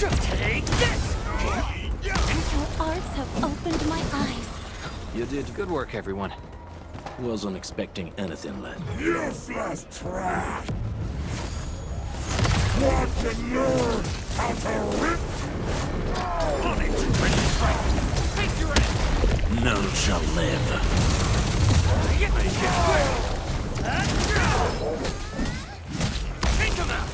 Take this! Your arts have opened my eyes. You did good work, everyone. Wasn't expecting anything less. Useless trash! Want to learn how to rip? Face your end! None shall live. Take him out!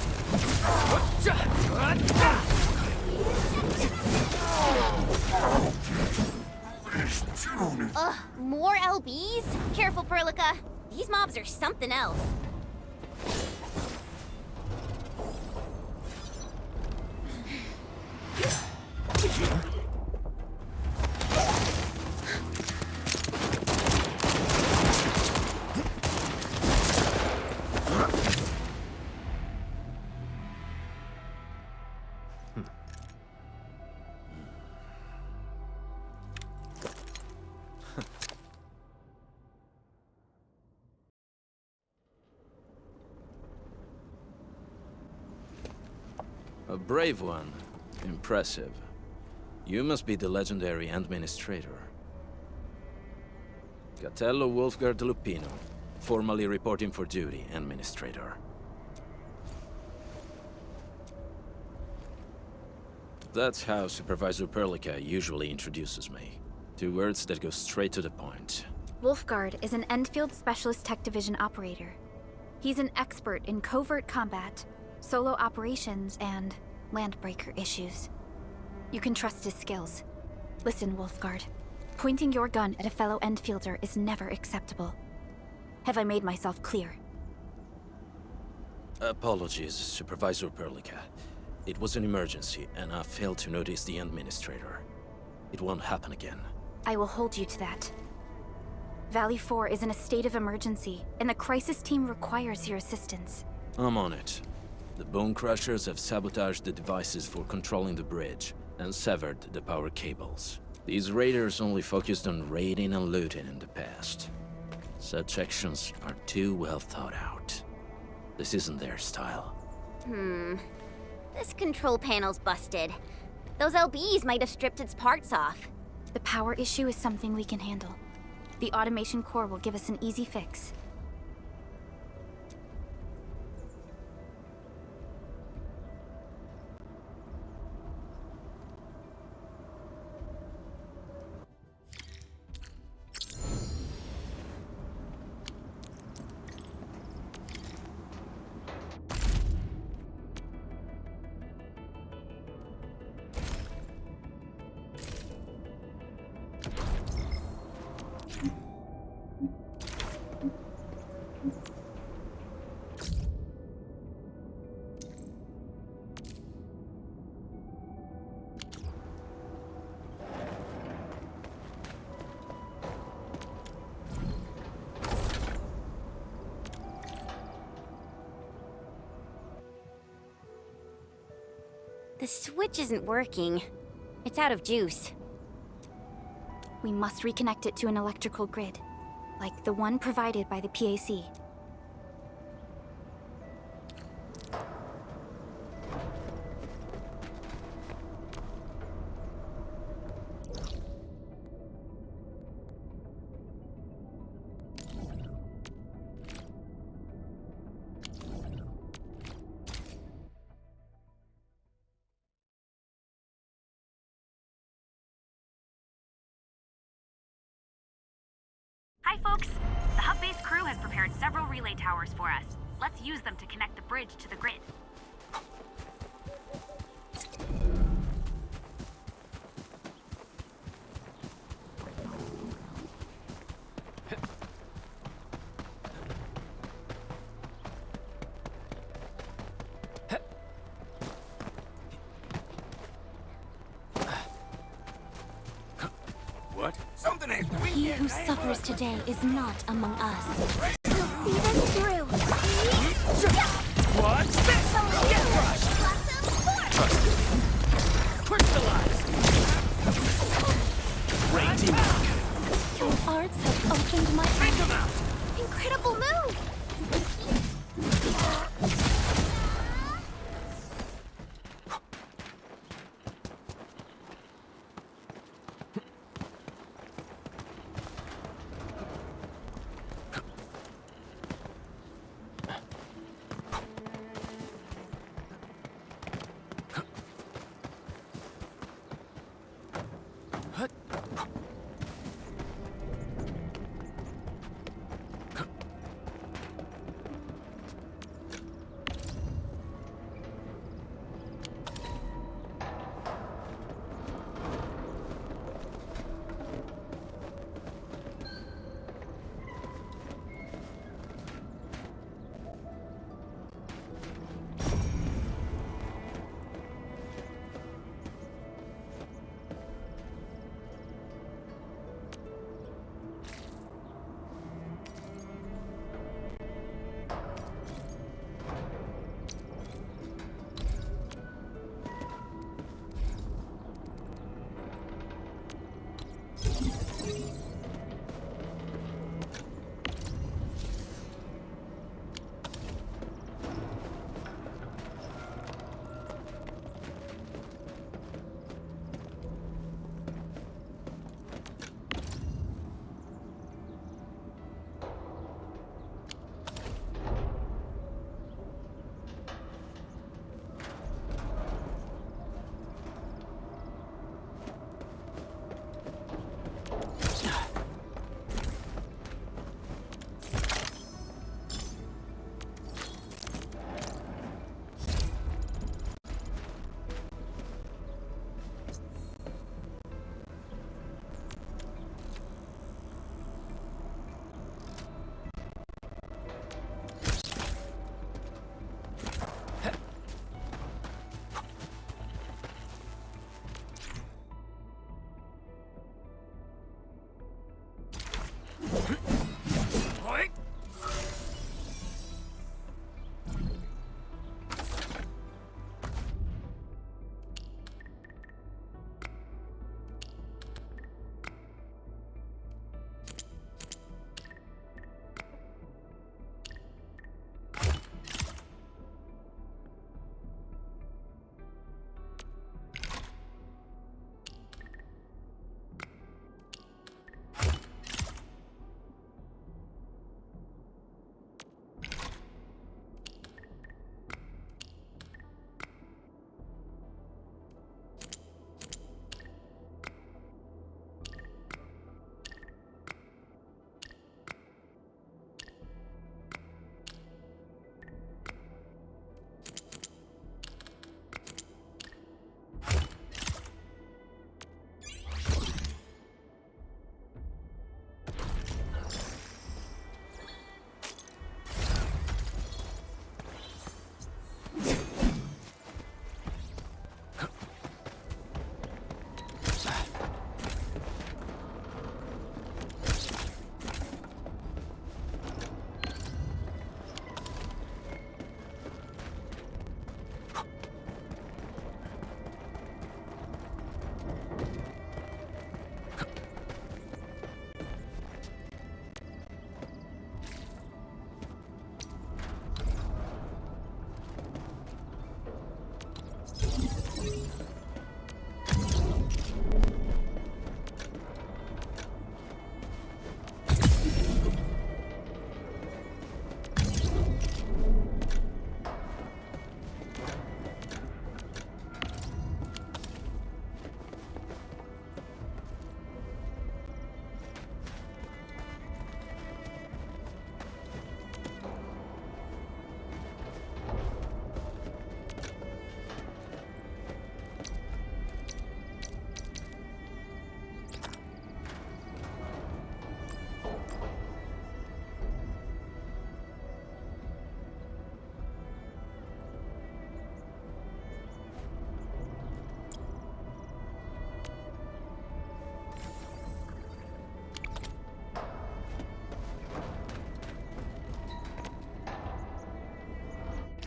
Ugh, more LBs? Careful, Perlica. These mobs are something else. A brave one. Impressive. You must be the legendary administrator. Catello Wolfgard Lupino, formally reporting for duty, administrator. That's how Supervisor Perlica usually introduces me. 2 words that go straight to the point. Wolfgard is an Endfield Specialist Tech Division operator. He's an expert in covert combat, solo operations, and landbreaker issues. You can trust his skills. Listen, Wolfgard. Pointing your gun at a fellow Endfielder is never acceptable. Have I made myself clear? Apologies, Supervisor Perlica. It was an emergency, and I failed to notice the administrator. It won't happen again. I will hold you to that. Valley 4 is in a state of emergency, and the crisis team requires your assistance. I'm on it. The Bone Crushers have sabotaged the devices for controlling the bridge, and severed the power cables. These raiders only focused on raiding and looting in the past. Such actions are too well thought out. This isn't their style. This control panel's busted. Those LBs might have stripped its parts off. The power issue is something we can handle. The automation core will give us an easy fix. The switch isn't working. It's out of juice. We must reconnect it to an electrical grid, like the one provided by the PAC. Hi folks! The hub-based crew has prepared several relay towers for us. Let's use them to connect the bridge to the grid. What? Something ain't He who suffers today is not among us. We'll see this through. What's this? Get crushed! Crystallized! Raging! Your arts have opened my Take eyes. him out! Incredible move!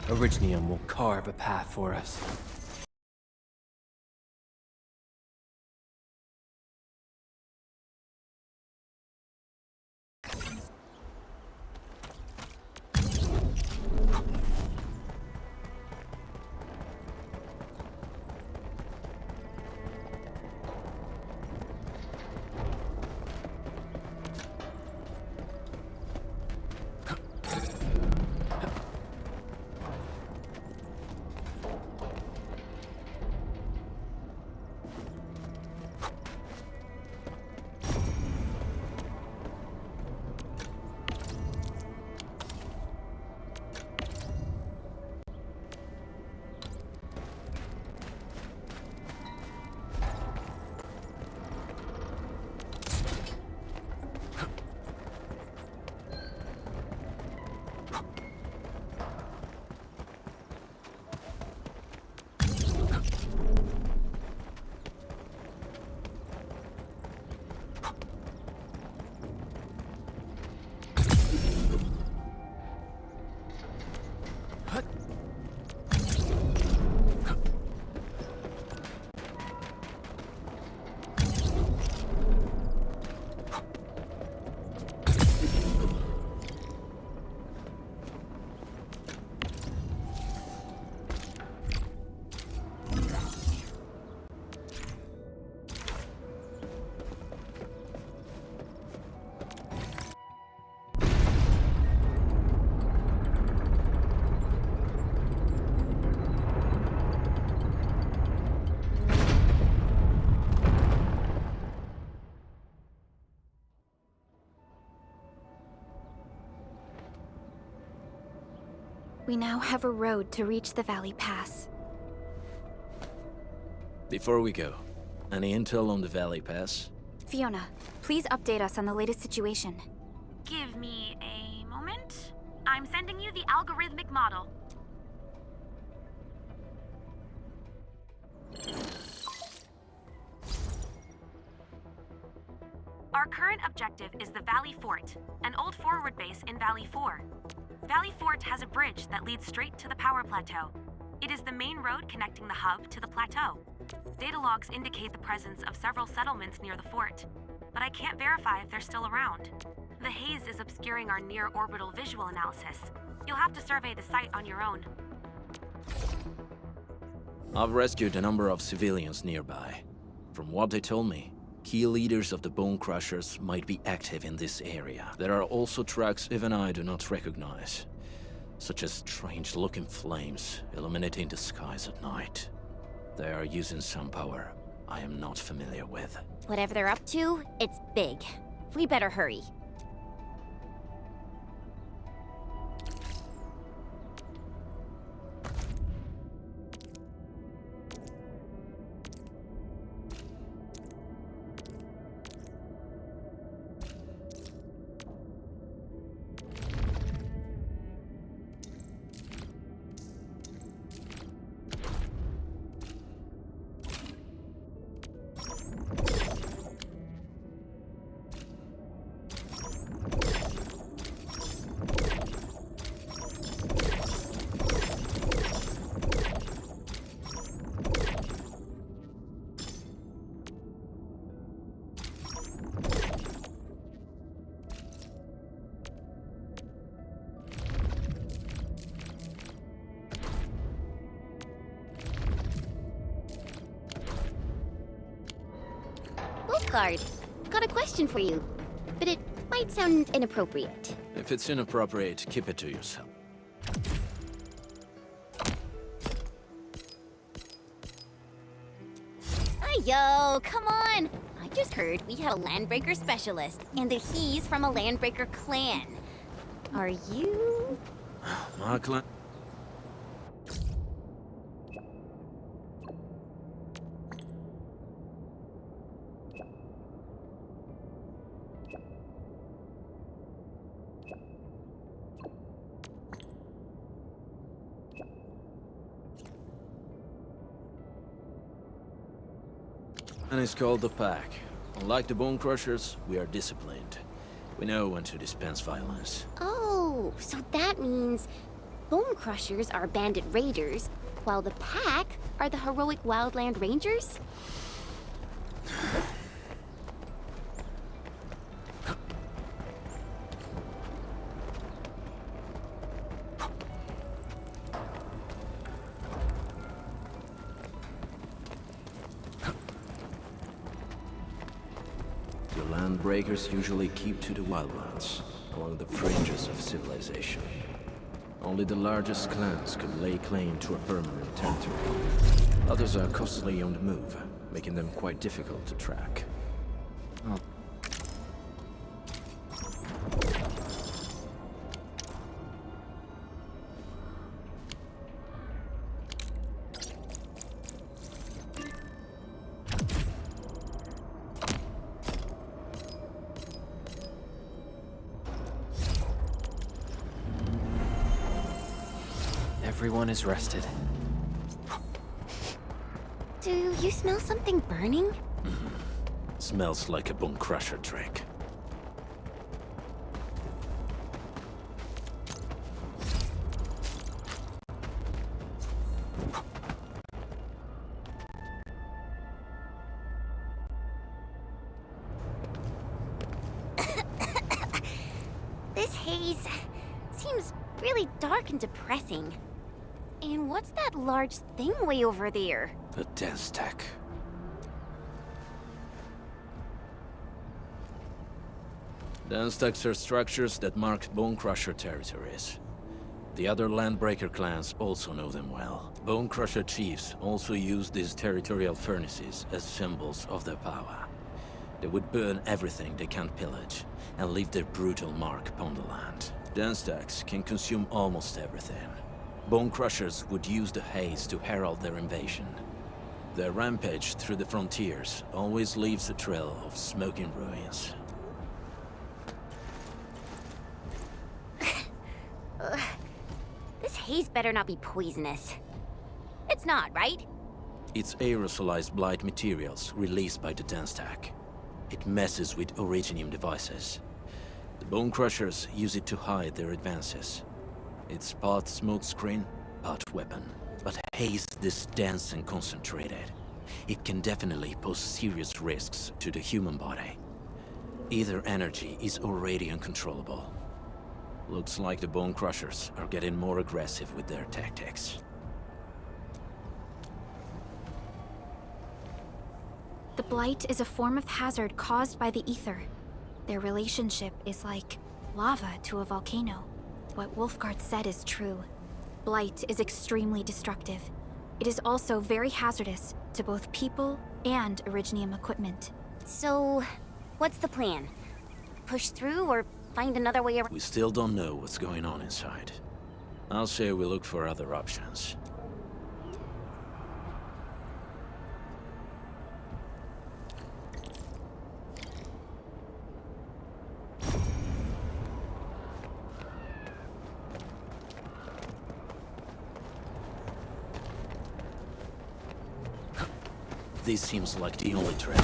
Orignium will carve a path for us. We now have a road to reach the Valley Pass. Before we go, any intel on the Valley Pass? Fiona, please update us on the latest situation. Give me a moment. I'm sending you the algorithmic model. Our current objective is the Valley Fort, an old forward base in Valley 4. Valley Fort has a bridge that leads straight to the power plateau. It is the main road connecting the hub to the plateau. Data logs indicate the presence of several settlements near the fort, but I can't verify if they're still around. The haze is obscuring our near-orbital visual analysis. You'll have to survey the site on your own. I've rescued a number of civilians nearby. From what they told me, key leaders of the Bone Crushers might be active in this area. There are also tracks even I do not recognize, such as strange-looking flames illuminating the skies at night. They are using some power I am not familiar with. Whatever they're up to, it's big. We better hurry. Guard, got a question for you, but it might sound inappropriate. If it's inappropriate, keep it to yourself. Yo, come on! I just heard we had a Landbreaker specialist, and that he's from a Landbreaker clan. Are you? My clan... And it's called the Pack. Unlike the Bone Crushers, we are disciplined. We know when to dispense violence. Oh, so that means Bone Crushers are bandit raiders, while the Pack are the heroic Wildland Rangers? Breakers usually keep to the wildlands, along the fringes of civilization. Only the largest clans could lay claim to a permanent territory. Others are constantly on the move, making them quite difficult to track. Oh. Everyone is rested. Do you smell something burning? Smells like a Bone Crusher trick. This haze seems really dark and depressing. And what's that large thing way over there? The dense tech. Dense techs are structures that mark Bone Crusher territories. The other Landbreaker clans also know them well. Bone Crusher chiefs also use these territorial furnaces as symbols of their power. They would burn everything they can't pillage, and leave their brutal mark upon the land. Dense techs can consume almost everything. Bone Crushers would use the haze to herald their invasion. Their rampage through the frontiers always leaves a trail of smoking ruins. This haze better not be poisonous. It's not, right? It's aerosolized blight materials released by the dense stack. It messes with originium devices. The Bone Crushers use it to hide their advances. It's part smokescreen, part weapon. But haze this dense and concentrated. It can definitely pose serious risks to the human body. Either energy is already uncontrollable. Looks like the Bone Crushers are getting more aggressive with their tactics. The blight is a form of hazard caused by the ether. Their relationship is like lava to a volcano. What Wolfguard said is true. Blight is extremely destructive. It is also very hazardous to both people and Originium equipment. So, what's the plan? Push through or find another way around? We still don't know what's going on inside. I'll say we look for other options. This seems like the only trail.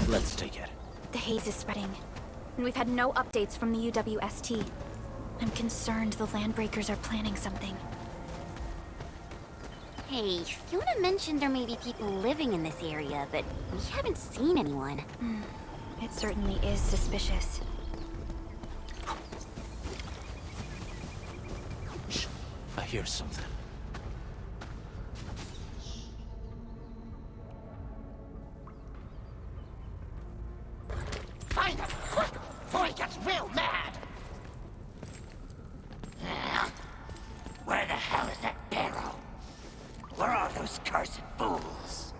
Let's take it. The haze is spreading, and we've had no updates from the UWST. I'm concerned the Landbreakers are planning something. Hey, Fiona mentioned there may be people living in this area, but we haven't seen anyone. It certainly is suspicious. Shh. I hear something. Find him, quick, before he gets real mad! Where the hell is that barrel? Where are those cursed fools?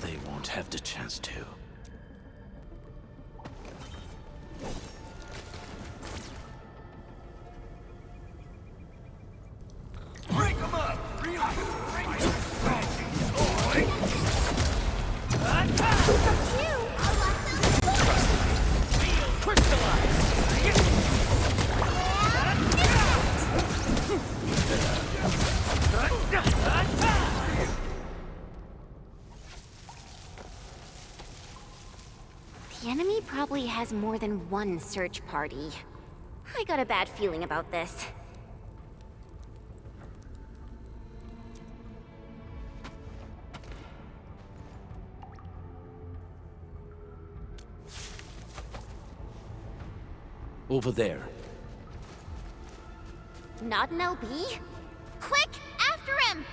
They won't have the chance to. Break them up! The enemy probably has more than one search party. I got a bad feeling about this. Over there. Not an LB? Quick, after him!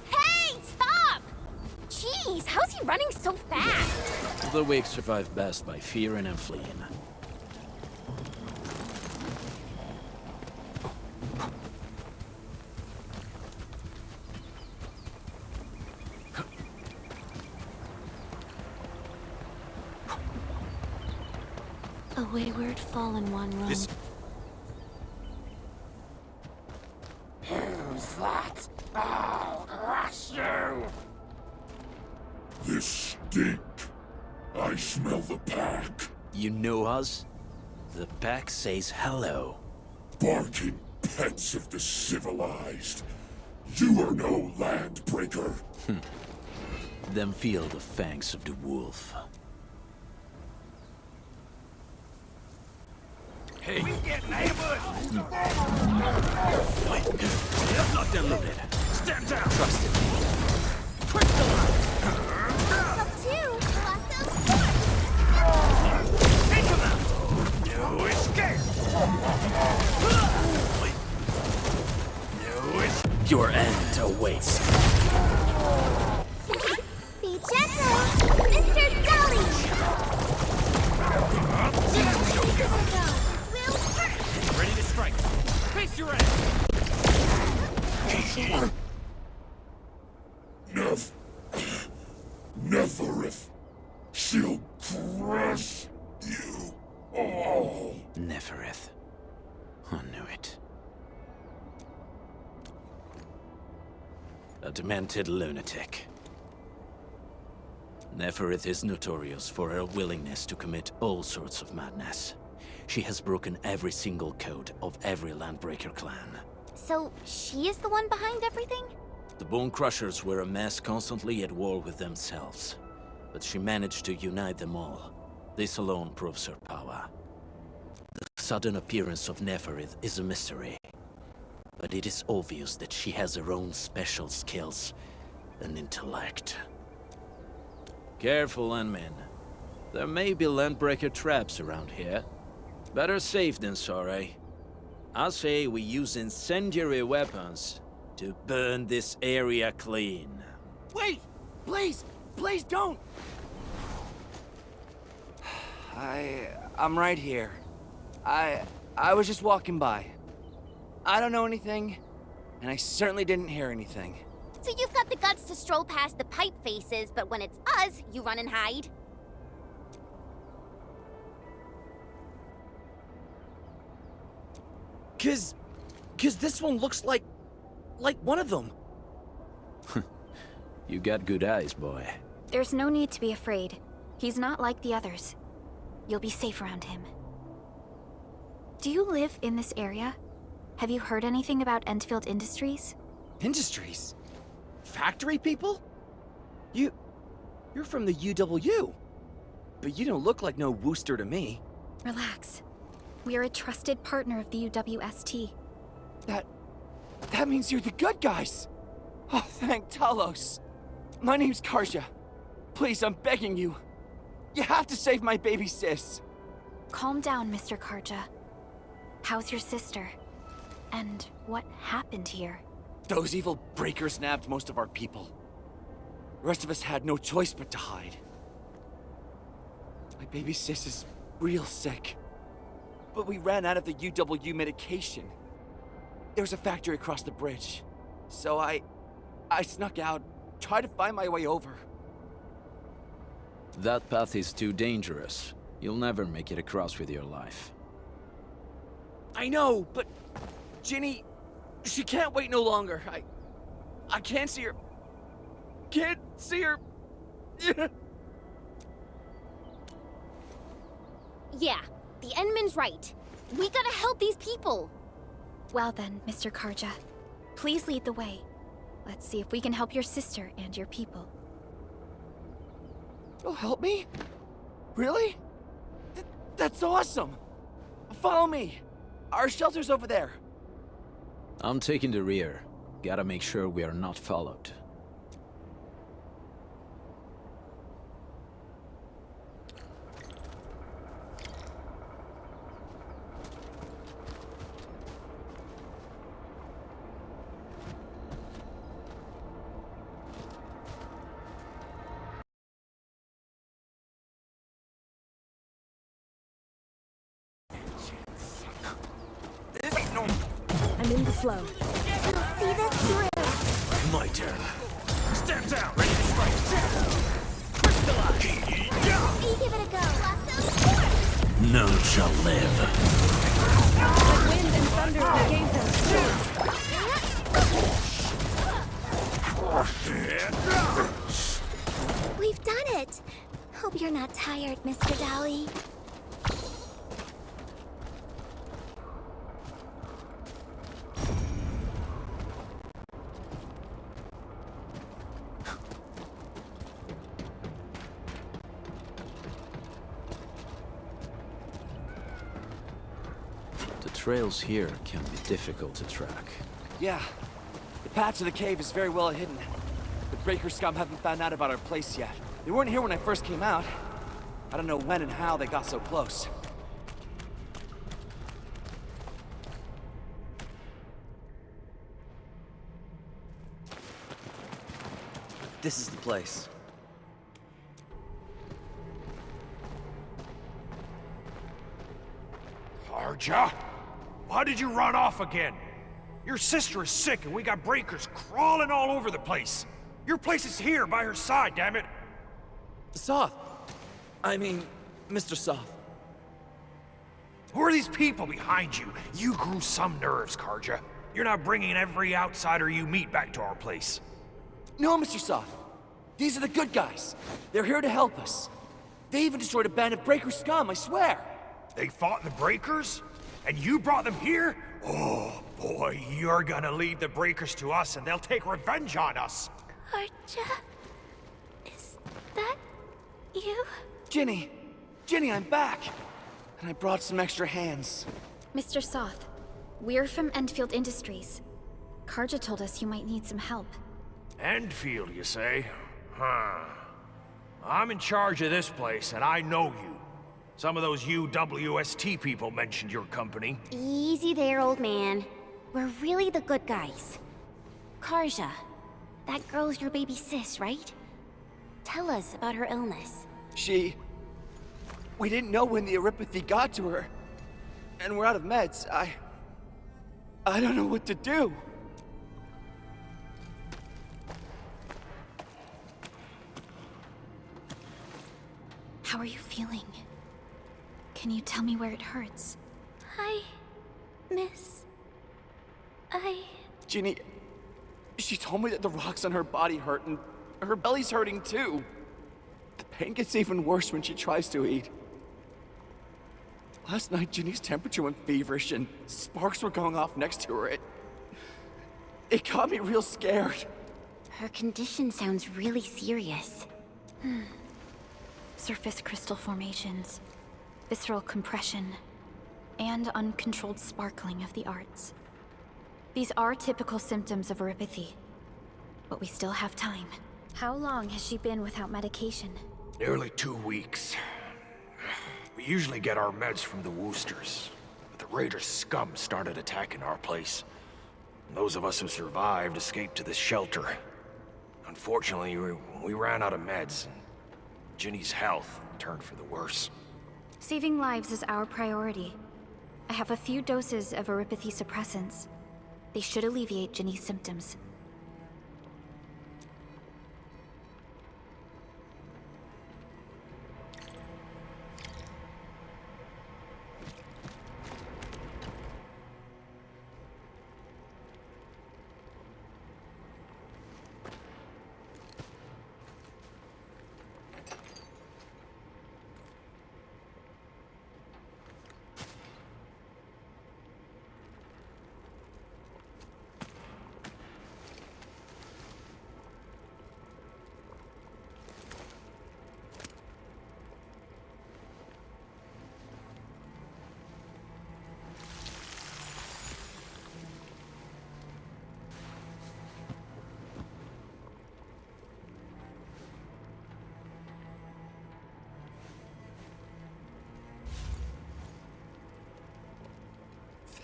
Hey, stop! Jeez, how's he running so fast? The weak survive best by fearing and fleeing. A wayward fallen one roams. Who's that? I'll crush you! This stink. I smell the pack. You know us? The pack says hello. Barking pets of the civilized. You are no landbreaker. Then feel the fangs of the wolf. Hey, we getting ambushed! Wait. Locked and loaded. Stand down! Trust it. Quick to line! Take him out! No escape! No escape! Your end awaits. Be gentle, Mr. Dolly! Ready to strike. Face your ass. Neverith. She'll crush you all. Nefereth. I knew it. A demented lunatic. Nefereth is notorious for her willingness to commit all sorts of madness. She has broken every single code of every Landbreaker clan. So, she is the one behind everything? The Bone Crushers were a mess constantly at war with themselves. But she managed to unite them all. This alone proves her power. The sudden appearance of Nefereth is a mystery. But it is obvious that she has her own special skills and intellect. Careful, Landmen. There may be Landbreaker traps around here. Better safe than sorry. I say we use incendiary weapons to burn this area clean. Wait! Please! Please don't! I'm right here. I was just walking by. I don't know anything, and I certainly didn't hear anything. So you've got the guts to stroll past the pipe faces, but when it's us, you run and hide? Cause this one looks like one of them. You got good eyes, boy. There's no need to be afraid. He's not like the others. You'll be safe around him. Do you live in this area? Have you heard anything about Endfield Industries? Industries? Factory people? You're from the UW. But you don't look like no Wooster to me. Relax. We are a trusted partner of the UWST. That means you're the good guys. Oh, thank Talos. My name's Karja. Please, I'm begging you. You have to save my baby sis. Calm down, Mr. Karja. How's your sister? And what happened here? Those evil breakers nabbed most of our people. The rest of us had no choice but to hide. My baby sis is real sick. But we ran out of the UW medication. There's a factory across the bridge. So I snuck out, tried to find my way over. That path is too dangerous. You'll never make it across with your life. I know, but Ginny, she can't wait no longer. I can't see her. Can't see her. Yeah, the Endman's right. We gotta help these people. Well then, Mr. Karja. Please lead the way. Let's see if we can help your sister and your people. You'll help me? Really? That's awesome! Follow me! Our shelter's over there. I'm taking the rear. Gotta make sure we are not followed. I'm in the flow. We'll see this through. My turn. Stand down. Ready to strike. Crystallize. You give it a go. None shall live. The wind and thunder gave them strength. We've done it. Hope you're not tired, Mr. Dally. The trails here can be difficult to track. Yeah. The path to the cave is very well hidden. The Breaker scum haven't found out about our place yet. They weren't here when I first came out. I don't know when and how they got so close. This is the place. Karja? Why did you run off again? Your sister is sick and we got breakers crawling all over the place. Your place is here by her side, damn it. Soth. I mean, Mr. Soth. Who are these people behind you? You grew some nerves, Karja. You're not bringing every outsider you meet back to our place. No, Mr. Soth. These are the good guys. They're here to help us. They even destroyed a band of breaker scum, I swear. They fought the breakers? And you brought them here? Oh, boy, you're gonna lead the breakers to us and they'll take revenge on us. Karja? Is that you? Ginny! Ginny, I'm back! And I brought some extra hands. Mr. Soth, we're from Endfield Industries. Karja told us you might need some help. Endfield, you say? Huh. I'm in charge of this place, and I know you. Some of those UWST people mentioned your company. Easy there, old man. We're really the good guys. Karja, that girl's your baby sis, right? Tell us about her illness. We didn't know when the Aripathy got to her. And we're out of meds. I don't know what to do. How are you feeling? Can you tell me where it hurts? Hi, miss. Ginny, she told me that the rocks on her body hurt and her belly's hurting too. The pain gets even worse when she tries to eat. Last night, Ginny's temperature went feverish and sparks were going off next to her. It got me real scared. Her condition sounds really serious. Surface crystal formations, visceral compression, and uncontrolled sparkling of the arts. These are typical symptoms of Aripathy, but we still have time. How long has she been without medication? Nearly 2 weeks. We usually get our meds from the Woosters, but the Raiders' scum started attacking our place. And those of us who survived escaped to this shelter. Unfortunately, we ran out of meds, and Ginny's health turned for the worse. Saving lives is our priority. I have a few doses of Aripathy suppressants. They should alleviate Ginny's symptoms.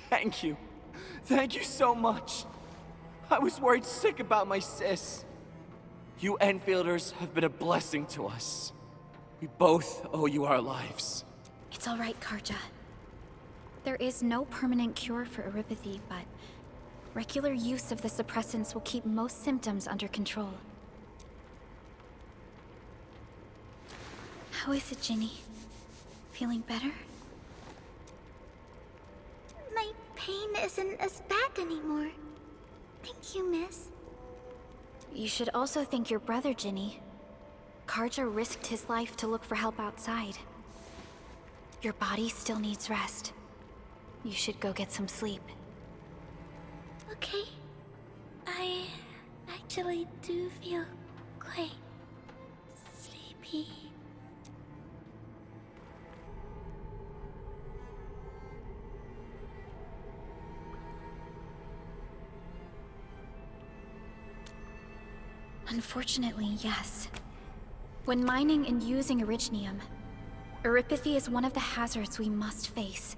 Thank you. Thank you so much. I was worried sick about my sis. You Enfielders have been a blessing to us. We both owe you our lives. It's all right, Karja. There is no permanent cure for Aripathy, but regular use of the suppressants will keep most symptoms under control. How is it, Ginny? Feeling better? My pain isn't as bad anymore. Thank you, miss. You should also thank your brother, Ginny. Karja risked his life to look for help outside. Your body still needs rest. You should go get some sleep. Okay. I actually do feel quite sleepy. Unfortunately, yes. When mining and using Originium, Aripathy is one of the hazards we must face.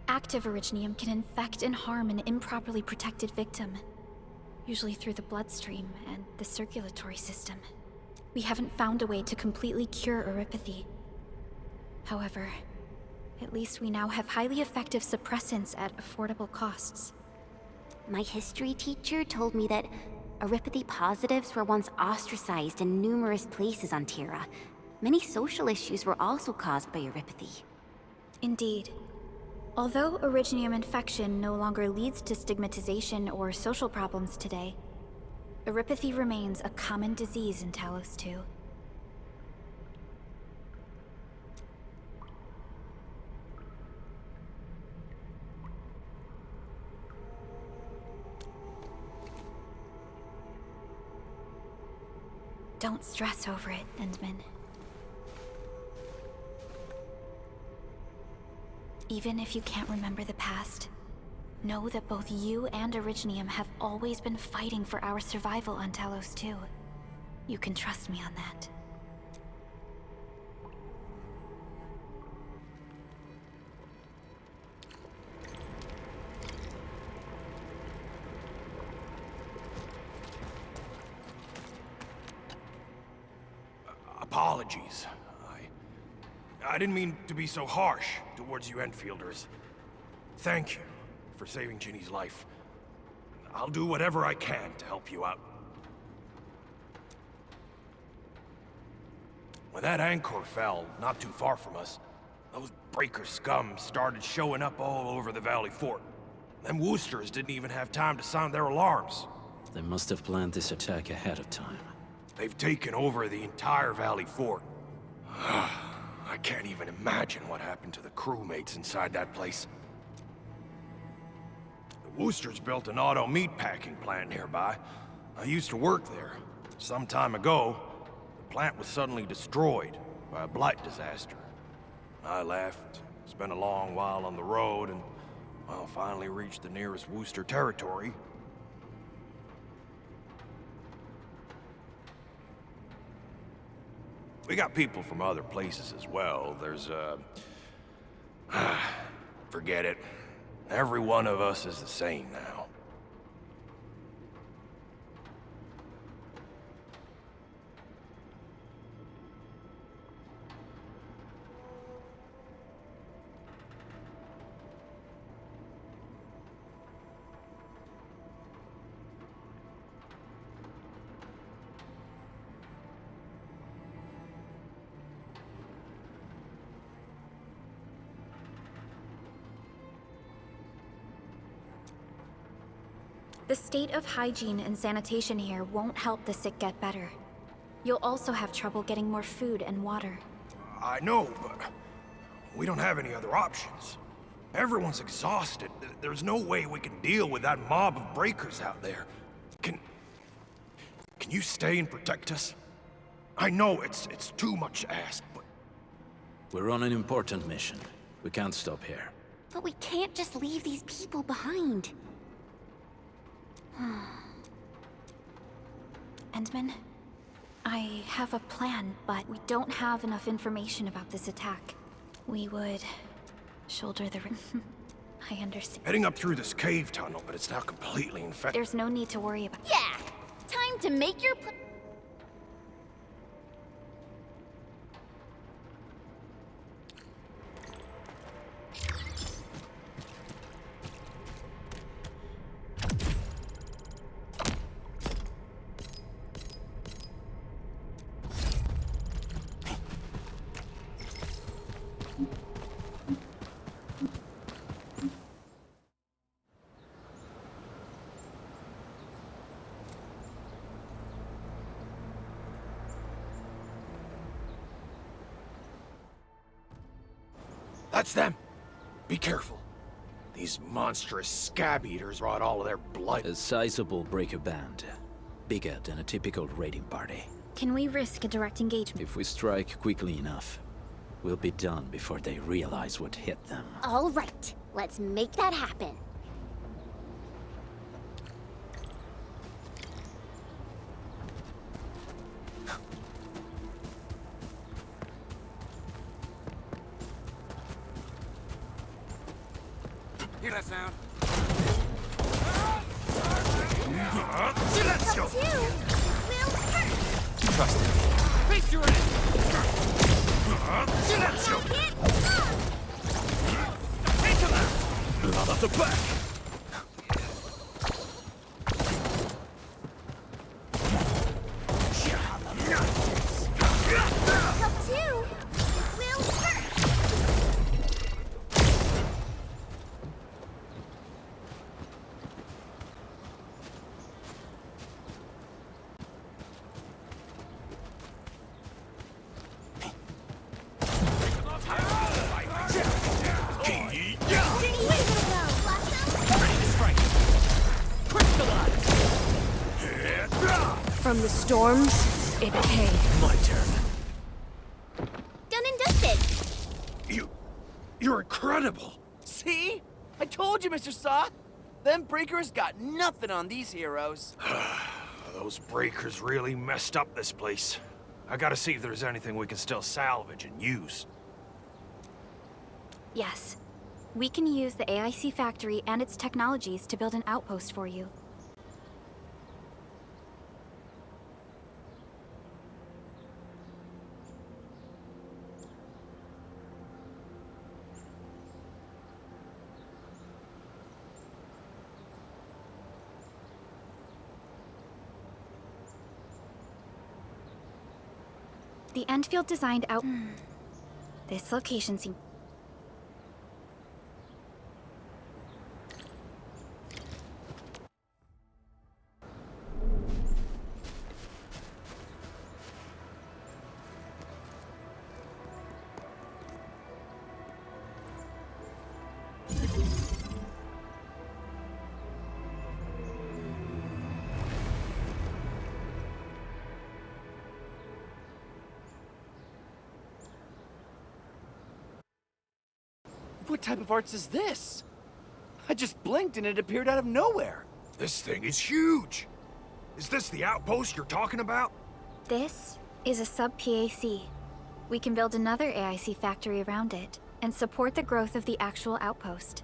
Active Originium can infect and harm an improperly protected victim, usually through the bloodstream and the circulatory system. We haven't found a way to completely cure Aripathy. However, At least we now have highly effective suppressants at affordable costs. My history teacher told me that Aripathy positives were once ostracized in numerous places on Terra. Many social issues were also caused by Aripathy. Indeed. Although Originium infection no longer leads to stigmatization or social problems today, Aripathy remains a common disease in Talos 2. Don't stress over it, Endman. Even if you can't remember the past, know that both you and Originium have always been fighting for our survival on Talos 2. You can trust me on that. Apologies. I didn't mean to be so harsh towards you Enfielders. Thank you for saving Ginny's life. I'll do whatever I can to help you out. When that anchor fell not too far from us, those breaker scum started showing up all over the Valley Fort. Them Woosters didn't even have time to sound their alarms. They must have planned this attack ahead of time. They've taken over the entire Valley Fort. I can't even imagine what happened to the crewmates inside that place. The Woosters built an auto meatpacking plant nearby. I used to work there. Some time ago, the plant was suddenly destroyed by a blight disaster. I left, spent a long while on the road, and, well, finally reached the nearest Wooster territory. We got people from other places as well. There's, forget it. Every one of us is the same now. The state of hygiene and sanitation here won't help the sick get better. You'll also have trouble getting more food and water. I know, but we don't have any other options. Everyone's exhausted. There's no way we can deal with that mob of breakers out there. Can you stay and protect us? I know it's too much to ask, but... We're on an important mission. We can't stop here. But we can't just leave these people behind. Endman, I have a plan, but we don't have enough information about this attack. We would shoulder the I understand. Heading up through this cave tunnel, but it's now completely infected. There's no need to worry about. Yeah! Time to make your That's them! Be careful. These monstrous scab eaters brought all of their blood. A sizable breaker band. Bigger than a typical raiding party. Can we risk a direct engagement? If we strike quickly enough, we'll be done before they realize what hit them. All right, let's make that happen. Hear that sound? Two will hurt. Trust him. Face your enemy! Now hit. the back! Help too! This will hurt! From the storms, it came. My turn. Done and dusted! You're incredible! See? I told you, Mr. Saw! Them breakers got nothing on these heroes. Those breakers really messed up this place. I gotta see if there's anything we can still salvage and use. Yes. We can use the AIC factory and its technologies to build an outpost for you. The Endfield designed out... This location seems... What type of arts is this? I just blinked and it appeared out of nowhere. This thing is huge! Is this the outpost you're talking about? This is a sub-PAC. We can build another AIC factory around it, and support the growth of the actual outpost.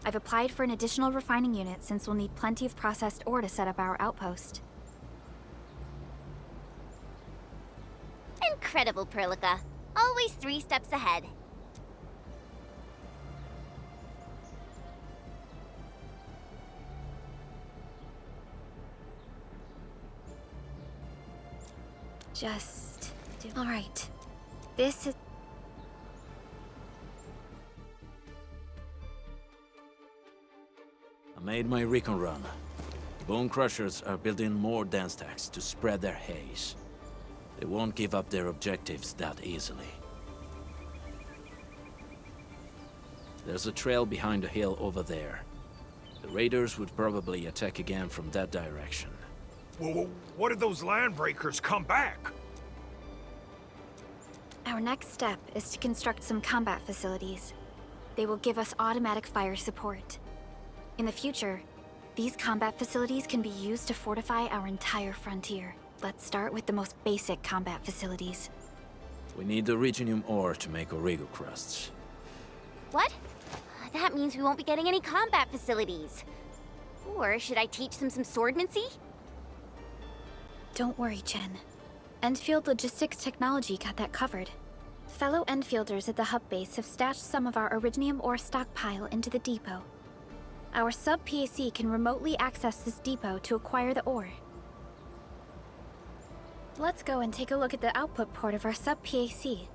I've applied for an additional refining unit since we'll need plenty of processed ore to set up our outpost. Incredible, Perlica. Always 3 steps ahead. Just... All right. This is... I made my recon run. Bone Crushers are building more dance stacks to spread their haze. They won't give up their objectives that easily. There's a trail behind the hill over there. The raiders would probably attack again from that direction. Well, what if those land breakers come back? Our next step is to construct some combat facilities. They will give us automatic fire support. In the future, these combat facilities can be used to fortify our entire frontier. Let's start with the most basic combat facilities. We need the Reginium ore to make Origo crusts. What? That means we won't be getting any combat facilities. Or should I teach them some swordmancy? Don't worry, Chen. Endfield Logistics Technology got that covered. Fellow Enfielders at the hub base have stashed some of our Originium ore stockpile into the depot. Our sub-PAC can remotely access this depot to acquire the ore. Let's go and take a look at the output port of our sub-PAC.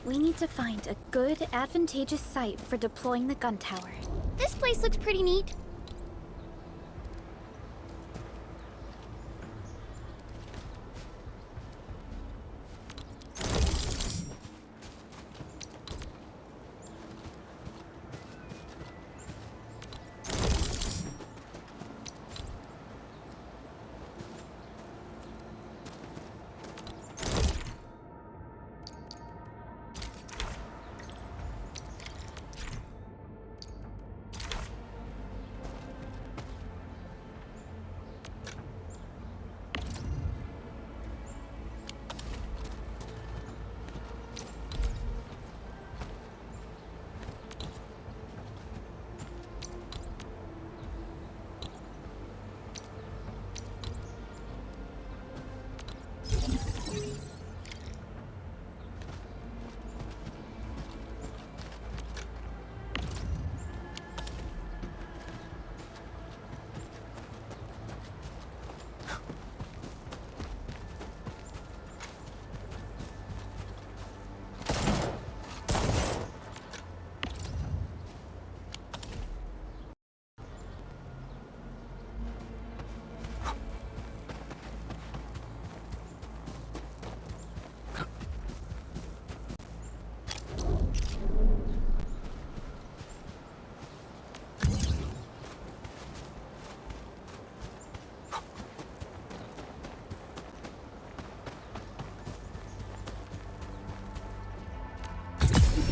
We need to find a good, advantageous site for deploying the gun tower. This place looks pretty neat.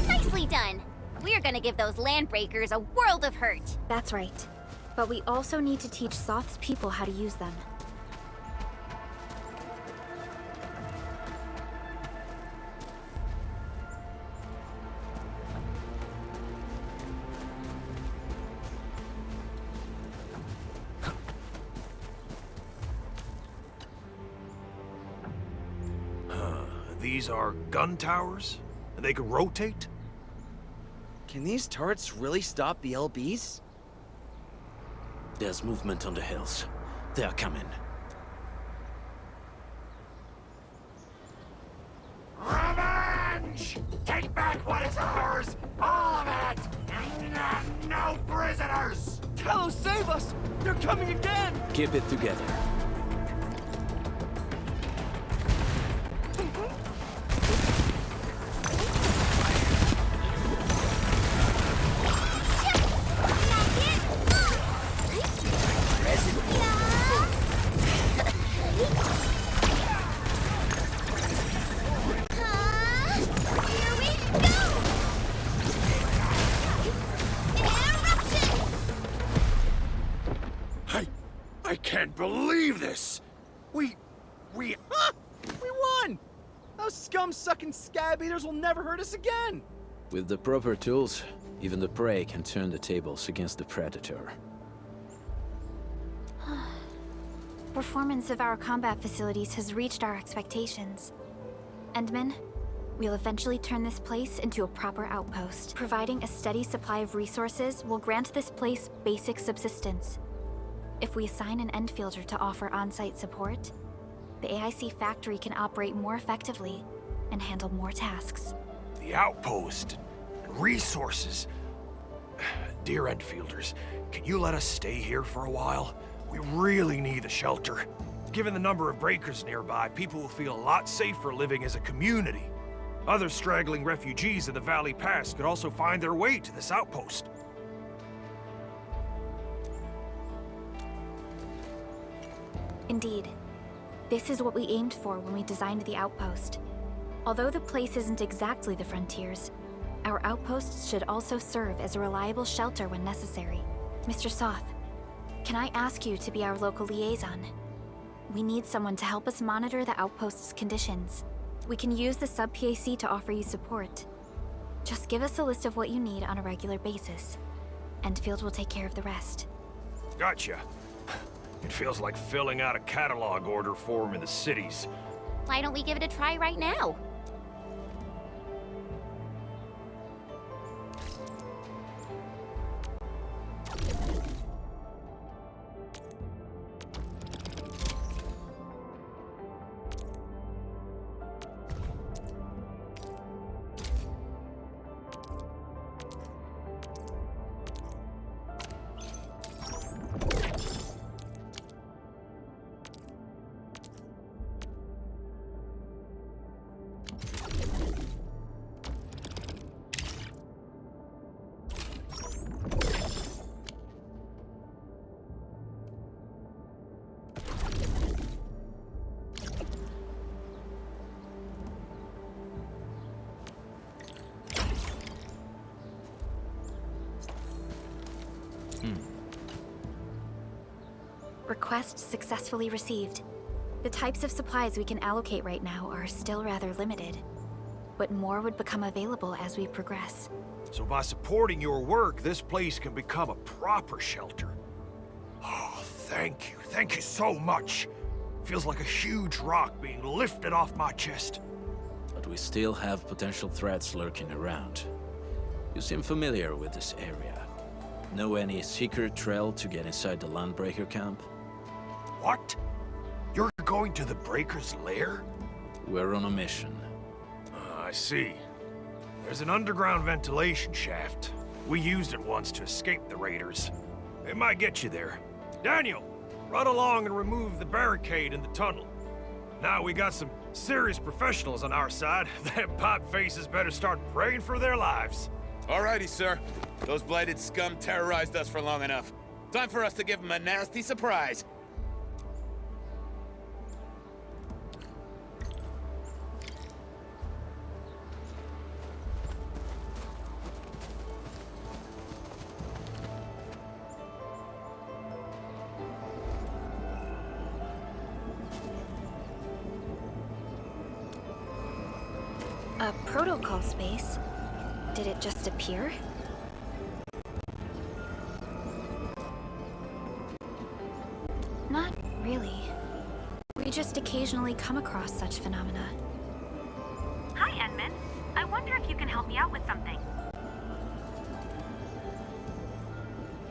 Nicely done. We're gonna give those landbreakers a world of hurt. That's right. But we also need to teach Soth's people how to use them. These are gun towers? And they can rotate? Can these turrets really stop the LBs? There's movement on the hills. They are coming. Revenge! Take back what is ours! All of it! And no prisoners! Talos, save us! They're coming again! Keep it together. I can't believe this! We Huh! We won! Those scum-sucking scab eaters will never hurt us again! With the proper tools, even the prey can turn the tables against the predator. Performance of our combat facilities has reached our expectations. Endman, we'll eventually turn this place into a proper outpost. Providing a steady supply of resources will grant this place basic subsistence. If we assign an Endfielder to offer on-site support, the AIC factory can operate more effectively and handle more tasks. the outpost, and resources. Dear Endfielders, can you let us stay here for a while? We really need a shelter. Given the number of breakers nearby, people will feel a lot safer living as a community. Other straggling refugees in the Valley Pass could also find their way to this outpost. Indeed. This is what we aimed for when we designed the outpost. Although the place isn't exactly the frontiers, our outposts should also serve as a reliable shelter when necessary. Mr. Soth, can I ask you to be our local liaison? We need someone to help us monitor the outpost's conditions. We can use the sub-PAC to offer you support. Just give us a list of what you need on a regular basis. Endfield will take care of the rest. Gotcha. It feels like filling out a catalog order form in the cities. Why don't we give it a try right now? Request successfully received. The types of supplies we can allocate right now are still rather limited, but more would become available as we progress. So by supporting your work, this place can become a proper shelter. Oh, thank you. Thank you so much. Feels like a huge rock being lifted off my chest. But we still have potential threats lurking around. You seem familiar with this area. Know any secret trail to get inside the Landbreaker camp? What? You're going to the Breaker's lair? We're on a mission. I see. There's an underground ventilation shaft. We used it once to escape the raiders. It might get you there. Daniel, run along and remove the barricade in the tunnel. Now we got some serious professionals on our side. Them pipe faces better start praying for their lives. Alrighty, sir. Those blighted scum terrorized us for long enough. Time for us to give them a nasty surprise. A protocol space? Did it just appear? Not really. We just occasionally come across such phenomena. Hi, Edmund. I wonder if you can help me out with something.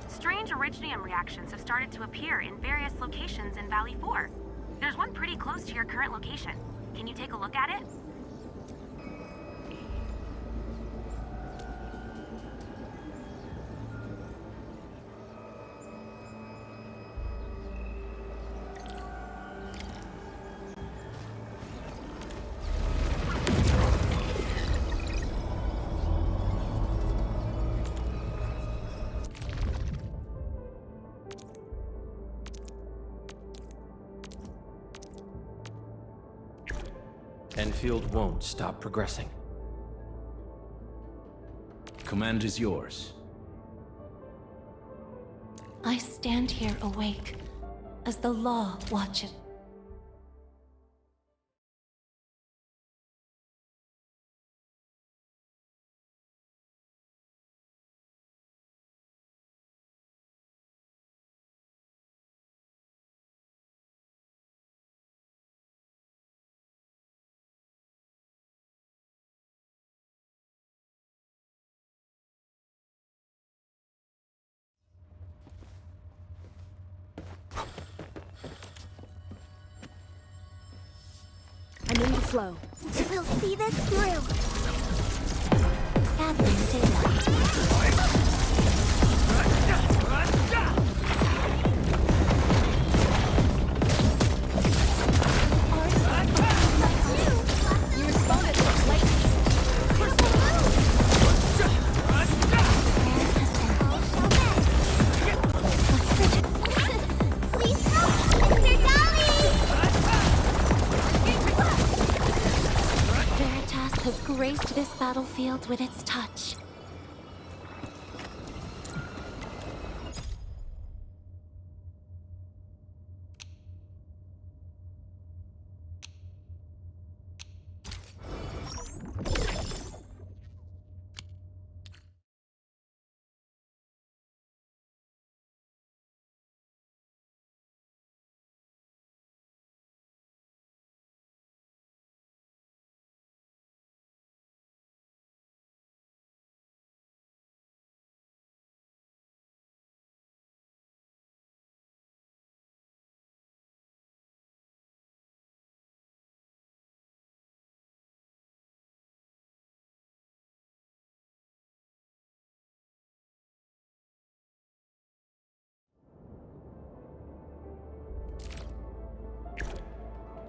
Strange originium reactions have started to appear in various locations in Valley 4. There's one pretty close to your current location. Can you take a look at it? Endfield won't stop progressing. Command is yours. I stand here awake, as the law watches. I'm in the flow. We'll see this through. Gathering data. You responded late. Please help, Mr. Dolly! Veritas has graced this battlefield with its touch.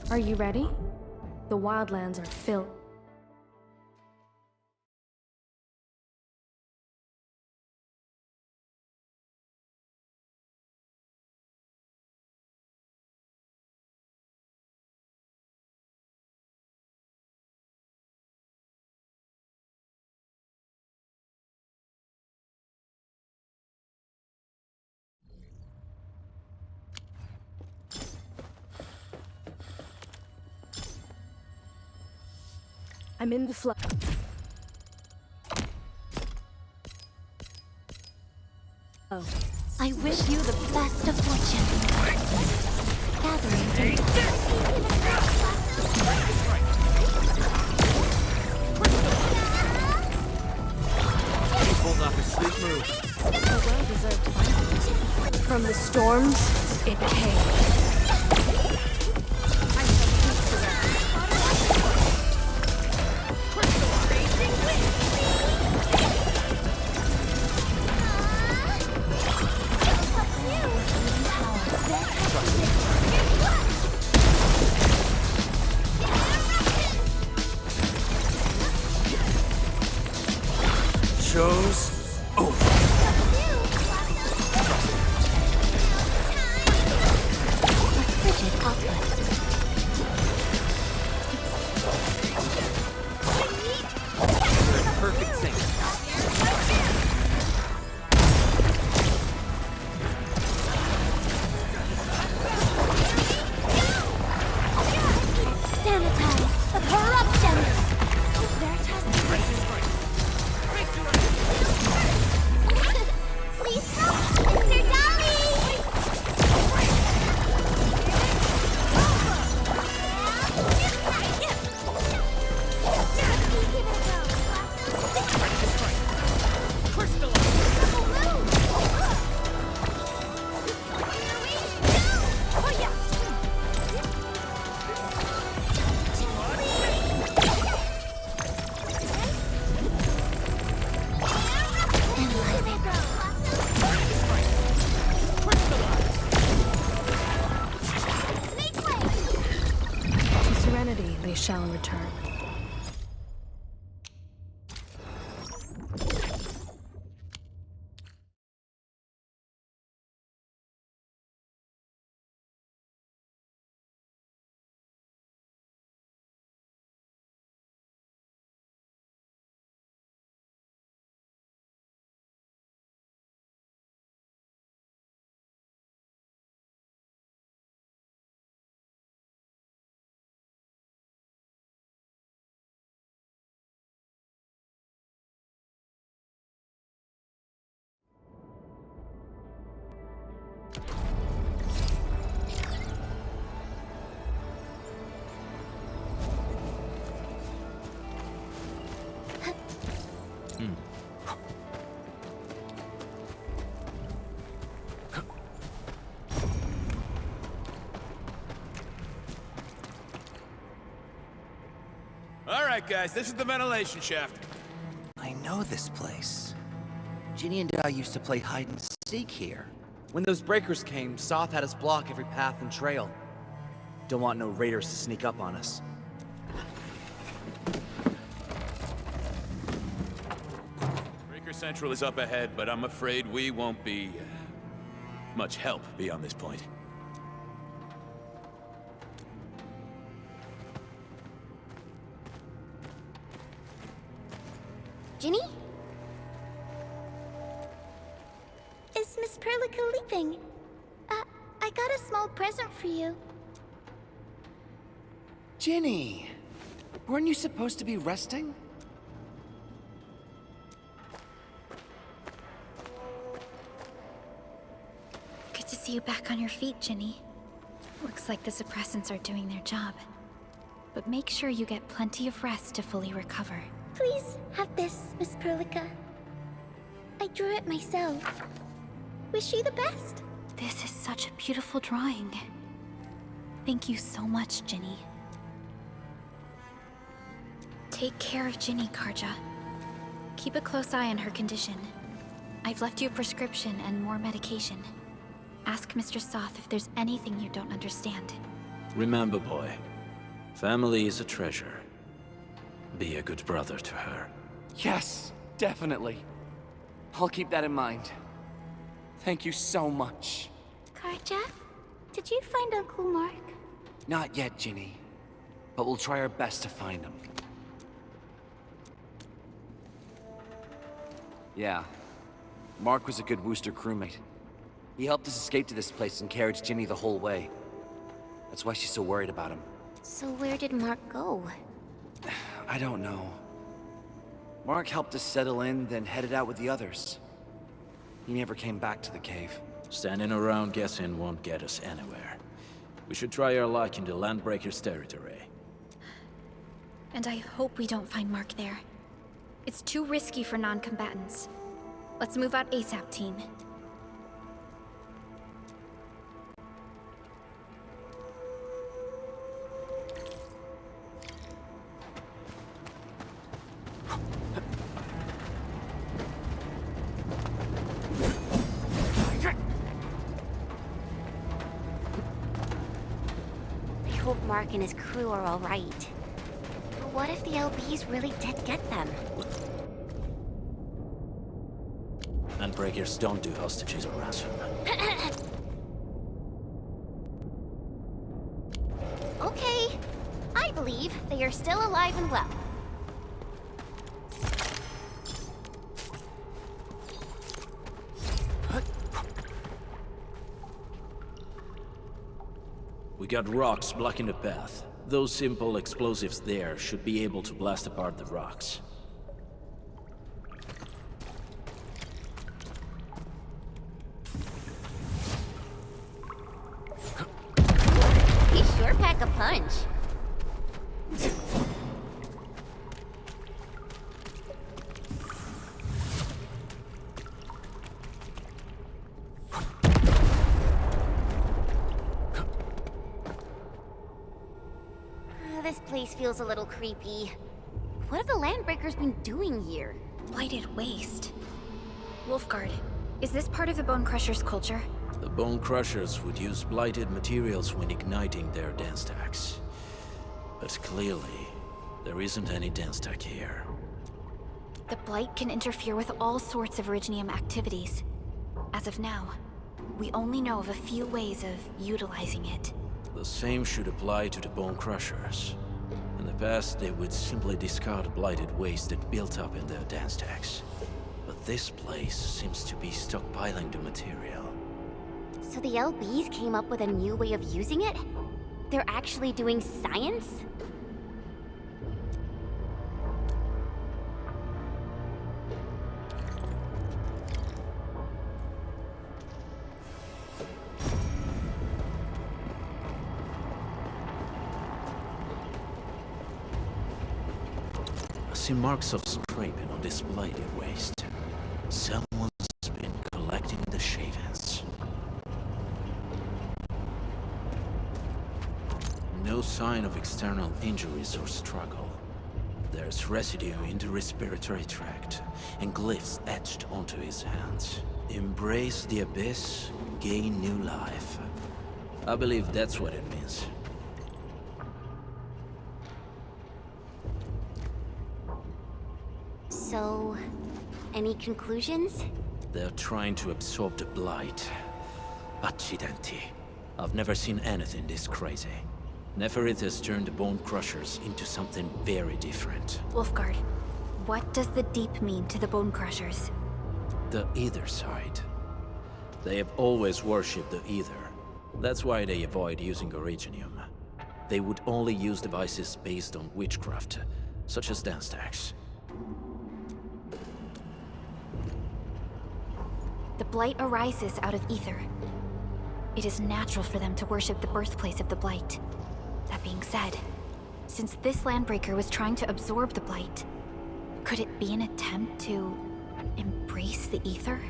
Are you ready? The wildlands are filled I'm in the flow. Oh. I wish you the best of fortune. Gathering. He pulled off a sweet move. A well-deserved fight. From the storms, it came. Show's over. Frigid output. Perfect sync. Sanitize the corruption! Please help, Mr. To serenity they shall return. All right, guys, this is the ventilation shaft. I know this place. Ginny and I used to play hide and seek here. When those breakers came, Soth had us block every path and trail. Don't want no raiders to sneak up on us. Breaker Central is up ahead, but I'm afraid we won't be much help beyond this point. Ginny? Is Miss Perlica leaving? I got a small present for you. Ginny! Weren't you supposed to be resting? Good to see you back on your feet, Ginny. Looks like the suppressants are doing their job. But make sure you get plenty of rest to fully recover. Please have this, Miss Perlica. I drew it myself. Wish you the best. This is such a beautiful drawing. Thank you so much, Ginny. Take care of Ginny, Karja. Keep a close eye on her condition. I've left you a prescription and more medication. Ask Mr. Soth if there's anything you don't understand. Remember, boy, family is a treasure. Be a good brother to her. Yes, definitely. I'll keep that in mind. Thank you so much. Karja, did you find Uncle Mark? Not yet, Ginny. But we'll try our best to find him. Yeah. Mark was a good Wooster crewmate. He helped us escape to this place and carried Ginny the whole way. That's why she's so worried about him. So where did Mark go? I don't know. Mark helped us settle in, then headed out with the others. He never came back to the cave. Standing around guessing won't get us anywhere. We should try our luck in the Landbreakers' territory. And I hope we don't find Mark there. It's too risky for non-combatants. Let's move out ASAP, team. I hope Mark and his crew are all right. But what if the LBs really did get them? Landbreakers don't do hostages or ransom. Okay. I believe they are still alive and well. We got rocks blocking the path. Those simple explosives there should be able to blast apart the rocks. He sure pack a punch. This place feels a little creepy. What have the Landbreakers been doing here? Blighted waste. Wolfguard, is this part of the Bone Crusher's culture? The Bone Crushers would use blighted materials when igniting their dance stacks. But clearly, there isn't any dance stack here. The Blight can interfere with all sorts of Originium activities. As of now, we only know of a few ways of utilizing it. The same should apply to the Bone Crushers. In the past, they would simply discard blighted waste that built up in their dance stacks. But this place seems to be stockpiling the material. So the LBs came up with a new way of using it? They're actually doing science? I see marks of scraping on this blighted waste. Someone's been collecting the shavings. No sign of external injuries or struggle. There's residue in the respiratory tract, and glyphs etched onto his hands. Embrace the abyss, gain new life. I believe that's what it means. So, any conclusions? They're trying to absorb the blight. Accidenti. I've never seen anything this crazy. Neferith has turned the Bone Crushers into something very different. Wolfguard, what does the Deep mean to the Bone Crushers? The Ether side. They have always worshipped the Ether. That's why they avoid using Originium. They would only use devices based on witchcraft, such as dance stacks. The Blight arises out of Ether. It is natural for them to worship the birthplace of the Blight. That being said, since this Landbreaker was trying to absorb the Blight, could it be an attempt to embrace the Ether?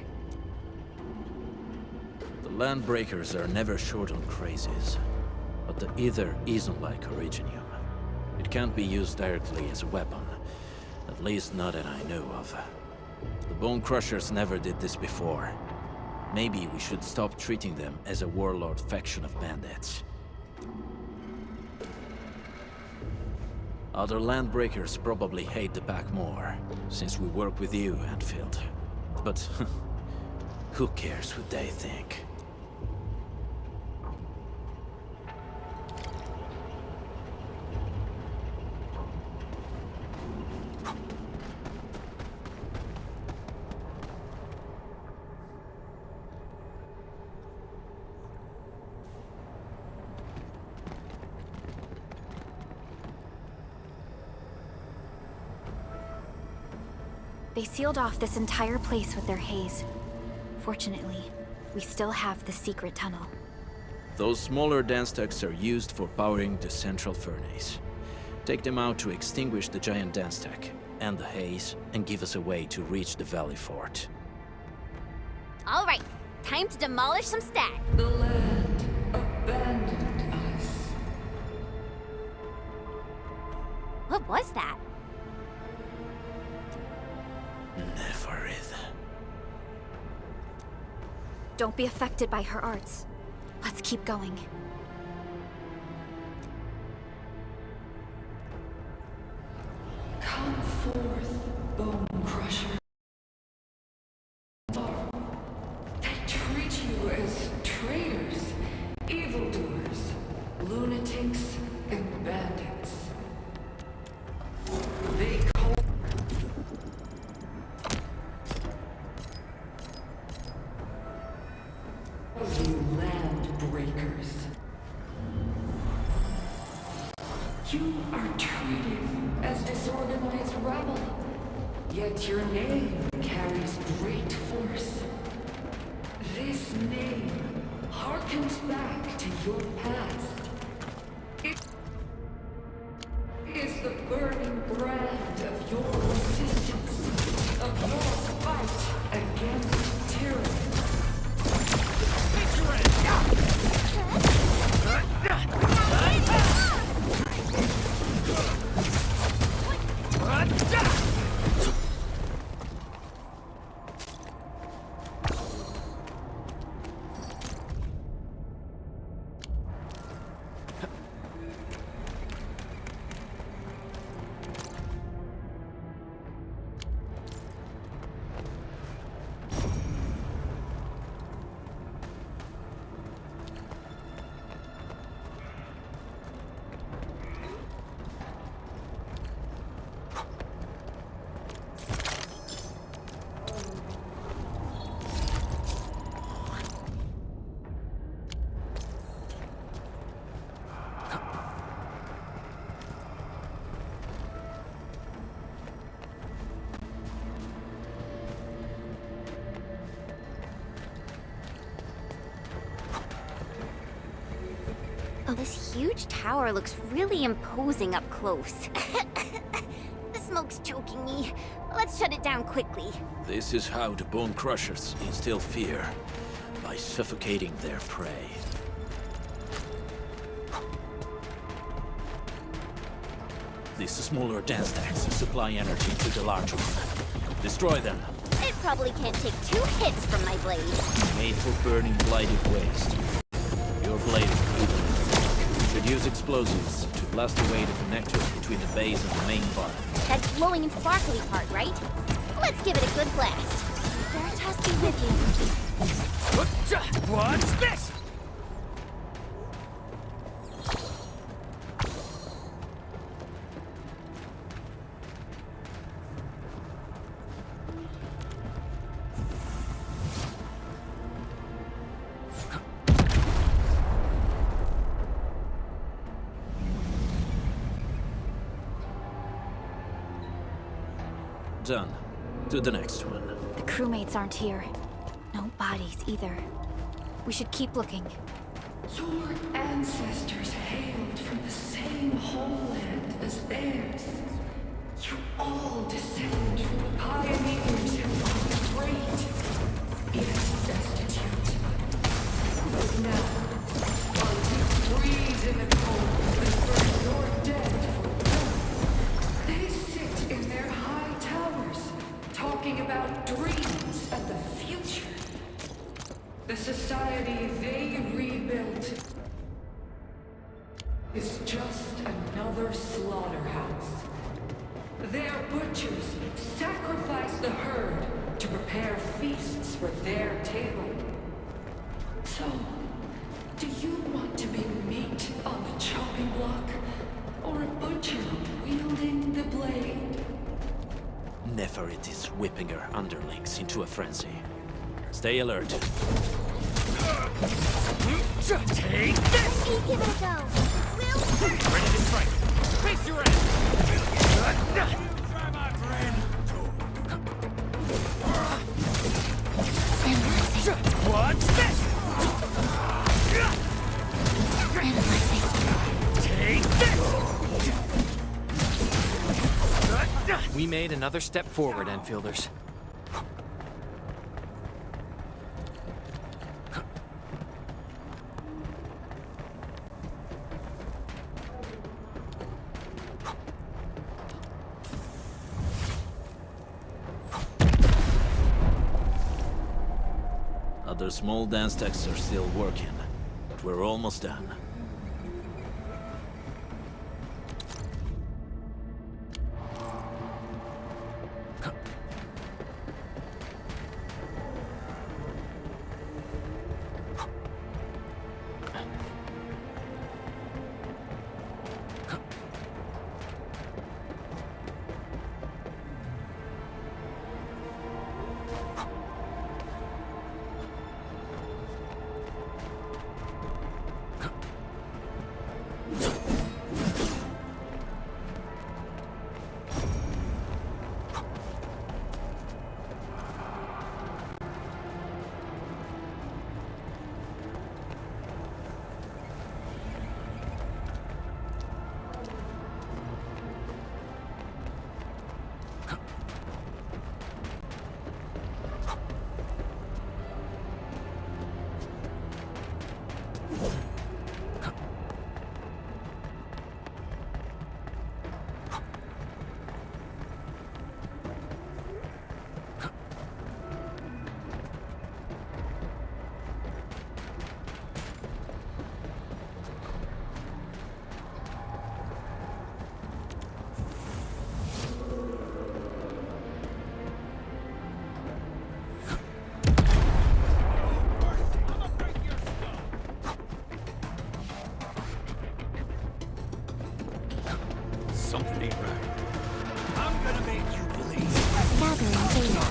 The Landbreakers are never short on crazes, but the Ether isn't like Originium. It can't be used directly as a weapon, at least not that I know of. The Bone Crushers never did this before. Maybe we should stop treating them as a warlord faction of bandits. Other Landbreakers probably hate the pack more, since we work with you, Endfield. But who cares what they think? They sealed off this entire place with their haze. Fortunately, we still have the secret tunnel. Those smaller dance techs are used for powering the central furnace. Take them out to extinguish the giant dance tech, end the haze, and give us a way to reach the Valley Fort. All right, time to demolish some stat. The land abandoned us. What was that? Neferith. Don't be affected by her arts. Let's keep going. Come forth, bone crusher. They treat you as traitors, evildoers, lunatics, and bandits. They call you land breakers. You are treated as disorganized rabble, yet your name carries great force. This name harkens back to your past. It is the burning brand of your resistance, of your fight against tyranny. Oh, this huge tower looks really imposing up close. The smoke's choking me. Let's shut it down quickly. This is how the Bone Crushers instill fear, by suffocating their prey. These smaller dance stacks supply energy to the large one. Destroy them. It probably can't take 2 hits from my blade. Made for burning blighted waste. Your blade is evil. You should use explosives to blast away the connectors between the base and the main body. That glowing and sparkly part, right? Let's give it a good blast. Veritas be with you. What's this? Done. To the next one. The crewmates aren't here. No bodies either. We should keep looking. Your ancestors hailed from the same homeland as theirs. You all descend from the pioneers who were great, yet destitute. But now, while you freeze in the cold and burn your dead for blood, they sit in their high towers, talking about dreams and the future. The society they rebuilt is just another slaughterhouse. Their butchers sacrifice the herd to prepare feasts for their table. So, do you want to be meat on the chopping block, or a butcher wielding the blade? Neferit is whipping her underlings into a frenzy. Stay alert. Take this! Give it a go. This will... Ready to strike. Face your end! Try my friend! What's this? Take this! We made another step forward, Enfielders. Other small dance techs are still working, but we're almost done. Something ain't right. I'm gonna make you believe. Gathering data.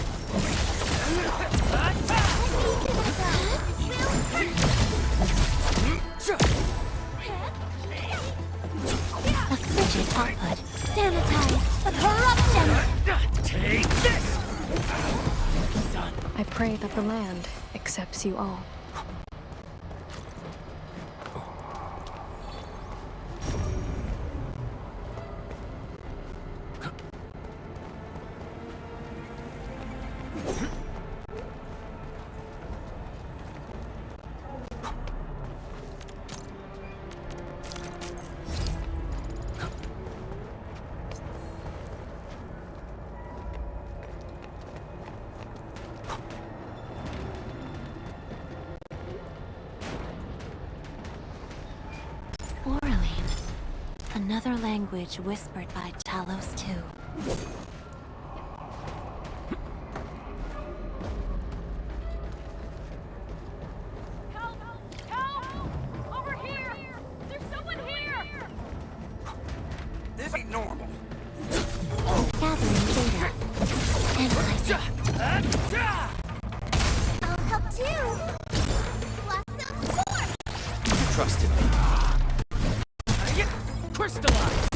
A frigid output. Sanitize. A corruption. Take this! I pray that the land accepts you all. Another language whispered by Talos too. Help! Help! Over here! There's someone here! This ain't normal. Gathering data. Analyzing. I'll help too. Lost some force. Trust in me. Crystallize!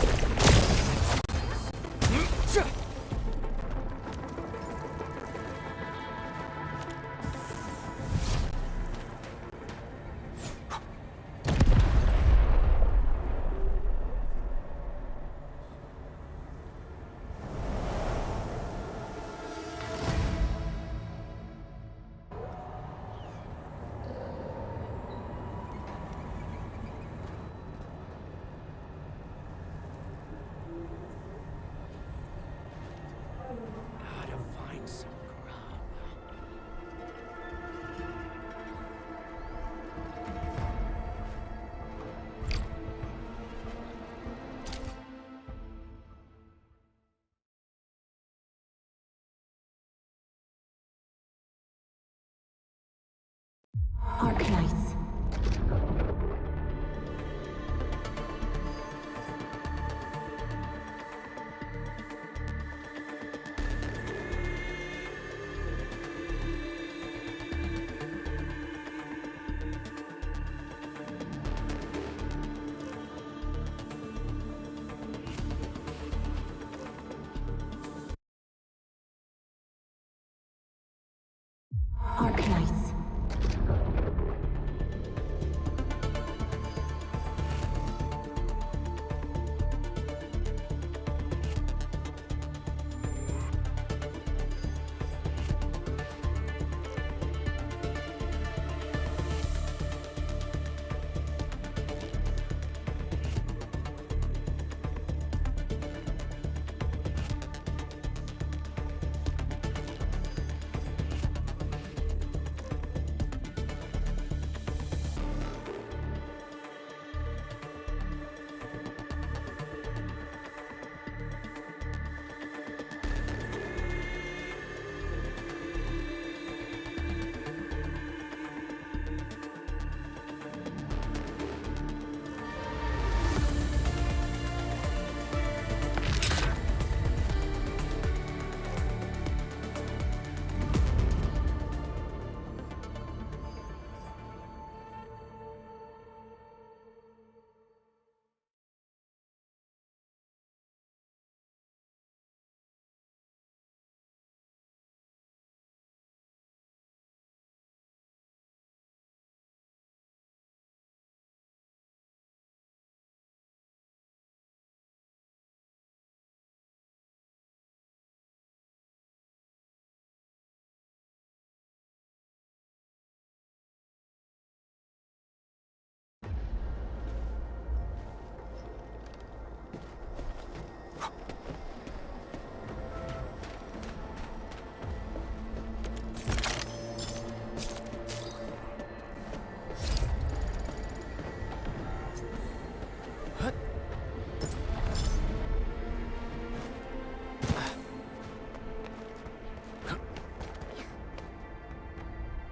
Arknights. Arknights.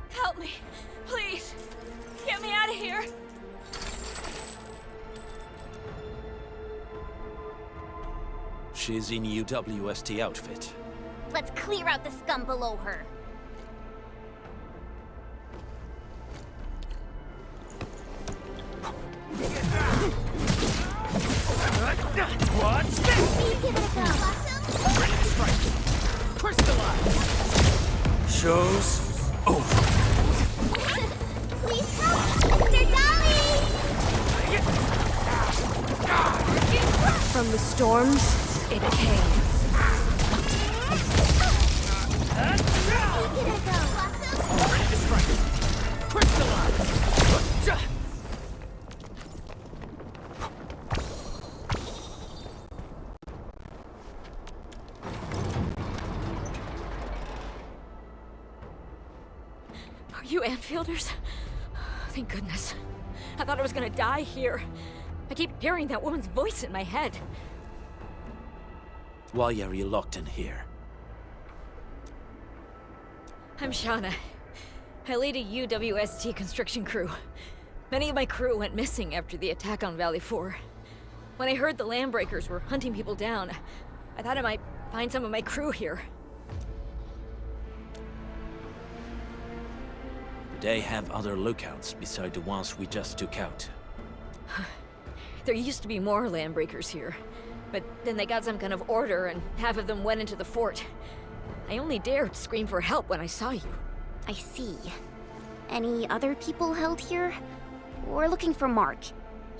Help me! Please! Get me out of here! She's in UWST outfit. Let's clear out the scum below her. What's this? Give it a go. Ready to strike. Crystallize. Show's over. Please help, Mr. Dolly! From the storms, it came. Give it a go. Ready to strike. Crystallize. Are you Enfielders? Thank goodness. I thought I was gonna die here. I keep hearing that woman's voice in my head. Why are you locked in here? I'm Shauna. I lead a UWST construction crew. Many of my crew went missing after the attack on Valley 4. When I heard the Landbreakers were hunting people down, I thought I might find some of my crew here. Do they have other lookouts beside the ones we just took out? There used to be more Landbreakers here, but then they got some kind of order and half of them went into the fort. I only dared scream for help when I saw you. I see. Any other people held here? We're looking for Mark.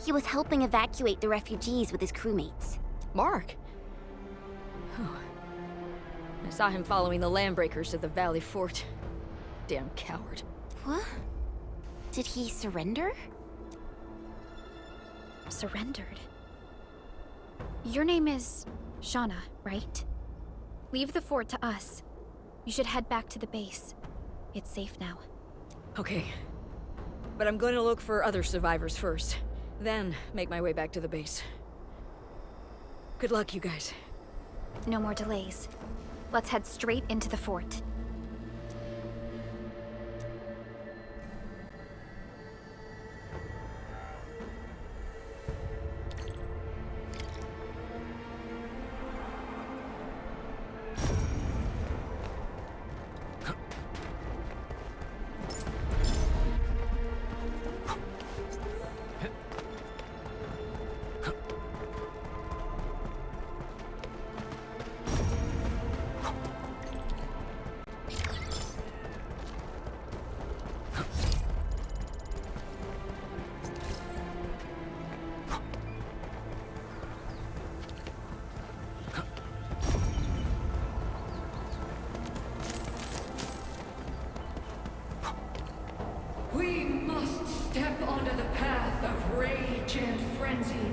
He was helping evacuate the refugees with his crewmates. Mark? Oh. I saw him following the Landbreakers to the Valley Fort. Damn coward. What? Did he surrender? Surrendered. Your name is Shauna, right? Leave the fort to us. You should head back to the base. It's safe now. Okay. But I'm going to look for other survivors first. Then make my way back to the base. Good luck, you guys. No more delays. Let's head straight into the fort. We must step onto the path of rage and frenzy.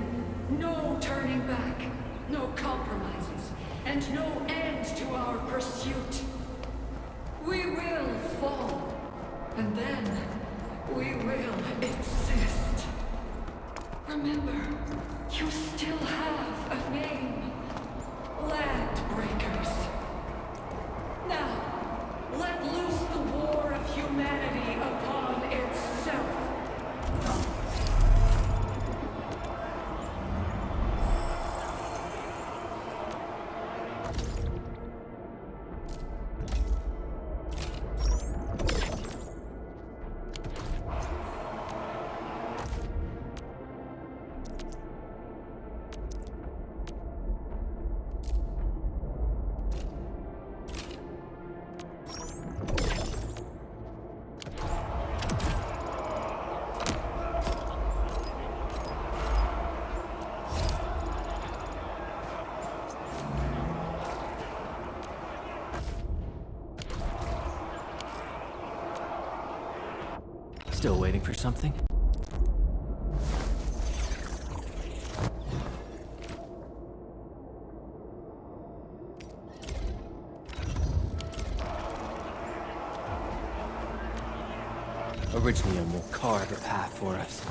No turning back, no compromises, and no end to our pursuit. We will fall, and then we will exist. Remember, you still have a name. Landbreakers. Now, let loose the war of humanity upon itself. Still waiting for something? Originally, will carve a path for us.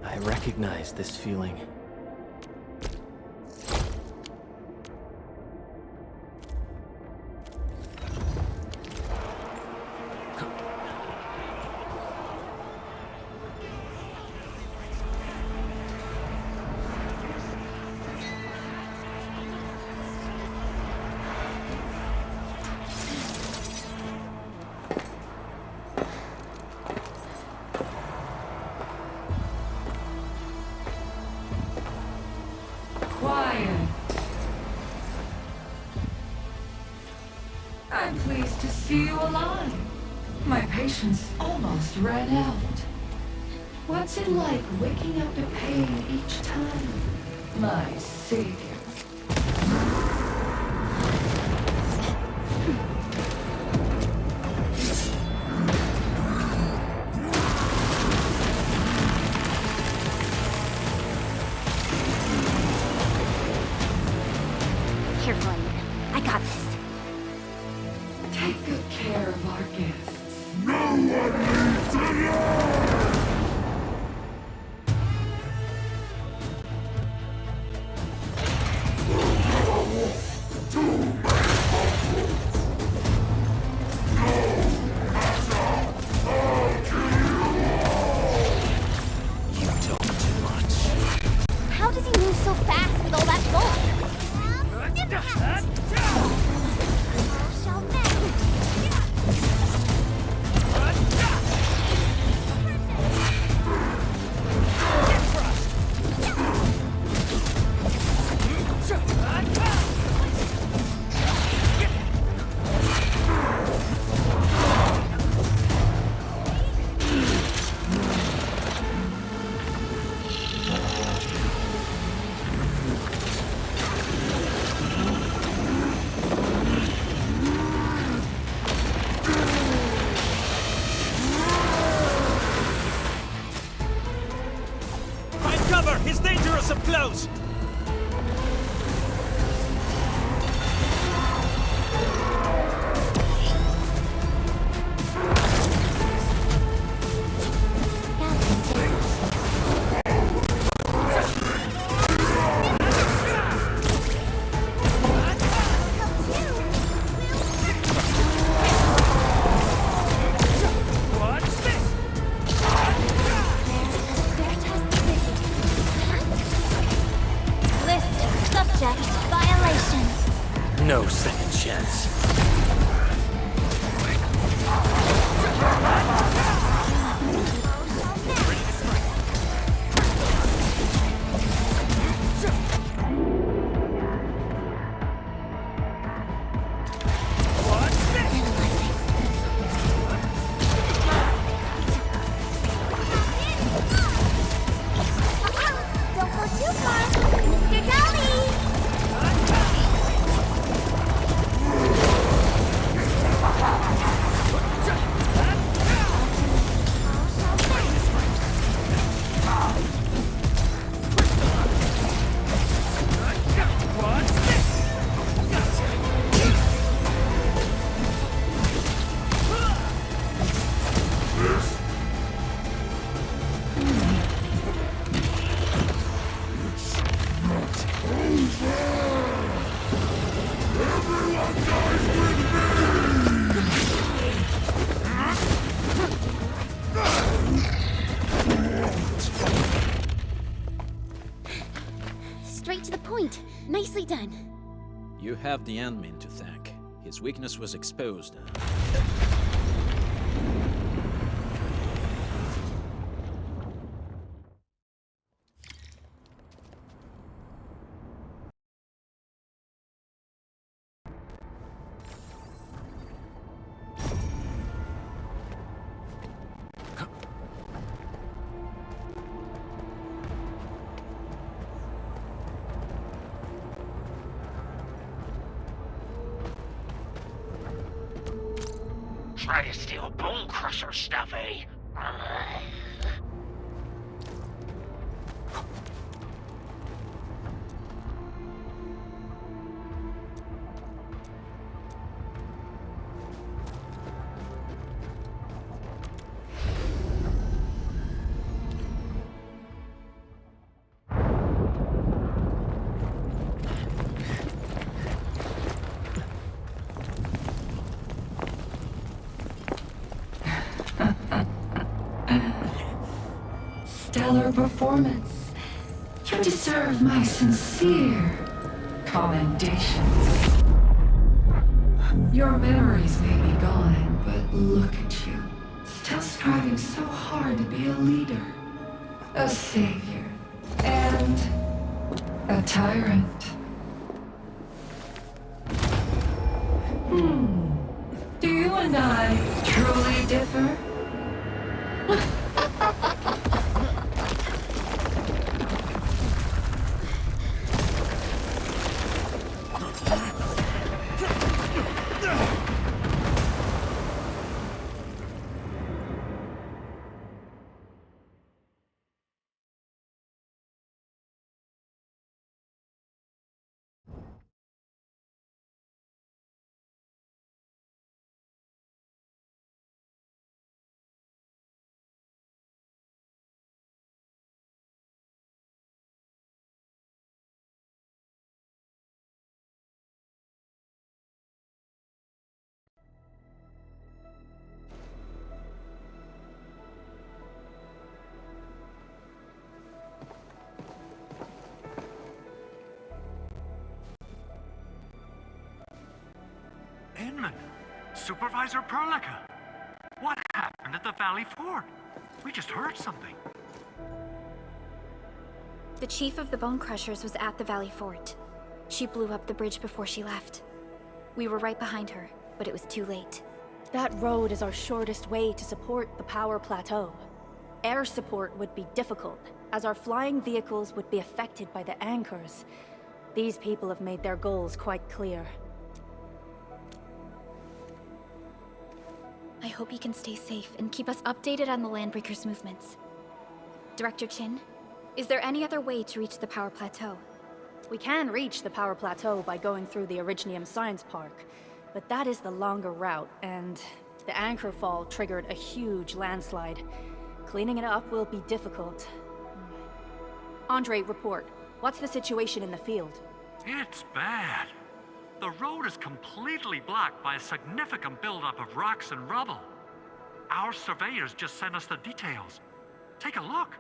I recognize this feeling. I'm pleased to see you alive. My patience almost ran out. What's it like waking up to pain each time? My savior. Careful, Onion. I got this. Take good care of our guests. No one leaves alone! How does he move so fast with all that bulk? He's dangerous up close! No second chance. Don't go too far, Mr. Dolly! Straight to the point. Nicely done. You have the admin to thank. His weakness was exposed. Try to steal Bone Crusher stuff, eh? Stellar performance. You deserve my sincere commendations. Your memories may be gone, but look at you. Still striving so hard to be a leader, a savior, and a tyrant. Do you and I truly differ? Inman, Supervisor Perlica. What happened at the Valley Fort? We just heard something. The chief of the Bone Crushers was at the Valley Fort. She blew up the bridge before she left. We were right behind her, but it was too late. That road is our shortest way to support the power plateau. Air support would be difficult, as our flying vehicles would be affected by the anchors. These people have made their goals quite clear. I hope you can stay safe and keep us updated on the Landbreakers' movements. Director Chin, is there any other way to reach the power plateau? We can reach the power plateau by going through the Originium Science Park, but that is the longer route, and the anchor fall triggered a huge landslide. Cleaning it up will be difficult. Andre, report. What's the situation in the field? It's bad. The road is completely blocked by a significant buildup of rocks and rubble. Our surveyors just sent us the details. Take a look.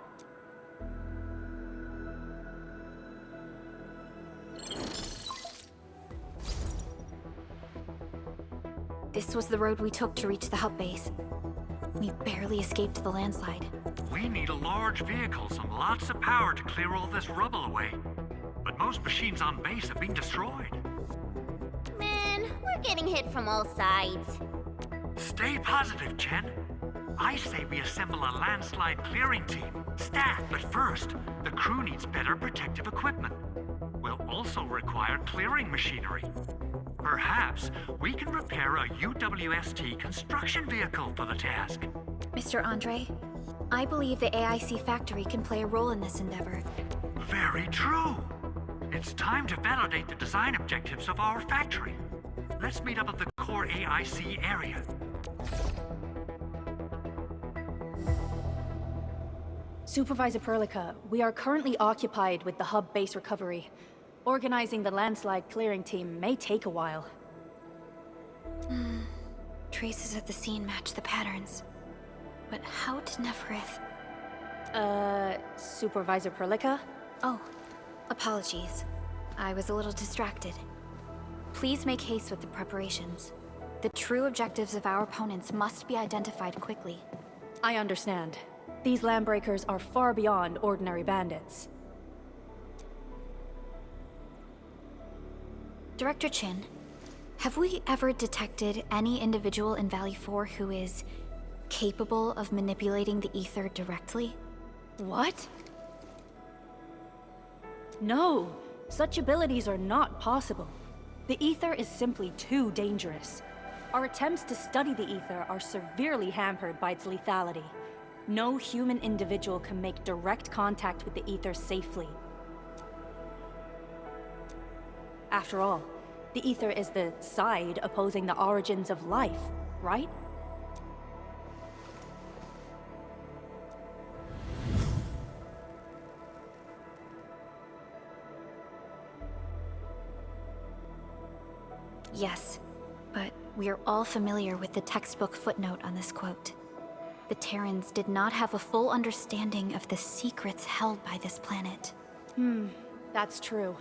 This was the road we took to reach the hub base. We barely escaped the landslide. We need a large vehicles and lots of power to clear all this rubble away. But most machines on base have been destroyed. Man, we're getting hit from all sides. Stay positive, Chen. I say we assemble a landslide clearing team. Stat, but first, the crew needs better protective equipment. We'll also require clearing machinery. Perhaps we can repair a UWST construction vehicle for the task. Mr. Andre, I believe the AIC factory can play a role in this endeavor. Very true. It's time to validate the design objectives of our factory. Let's meet up at the core AIC area. Supervisor Perlica, we are currently occupied with the hub base recovery. Organizing the landslide clearing team may take a while. Traces at the scene match the patterns. But how did Neferith... Supervisor Perlica? Oh, apologies. I was a little distracted. Please make haste with the preparations. The true objectives of our opponents must be identified quickly. I understand. These landbreakers are far beyond ordinary bandits. Director Chin, have we ever detected any individual in Valley 4 who is capable of manipulating the ether directly? What? No, such abilities are not possible. The ether is simply too dangerous. Our attempts to study the ether are severely hampered by its lethality. No human individual can make direct contact with the ether safely. After all, the ether is the side opposing the origins of life, right? Yes, but we are all familiar with the textbook footnote on this quote. The Terrans did not have a full understanding of the secrets held by this planet. That's true.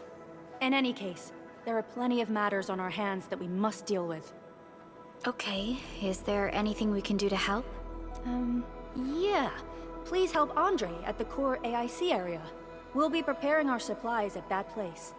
In any case, there are plenty of matters on our hands that we must deal with. Okay, is there anything we can do to help? Yeah. Please help Andre at the core AIC area. We'll be preparing our supplies at that place.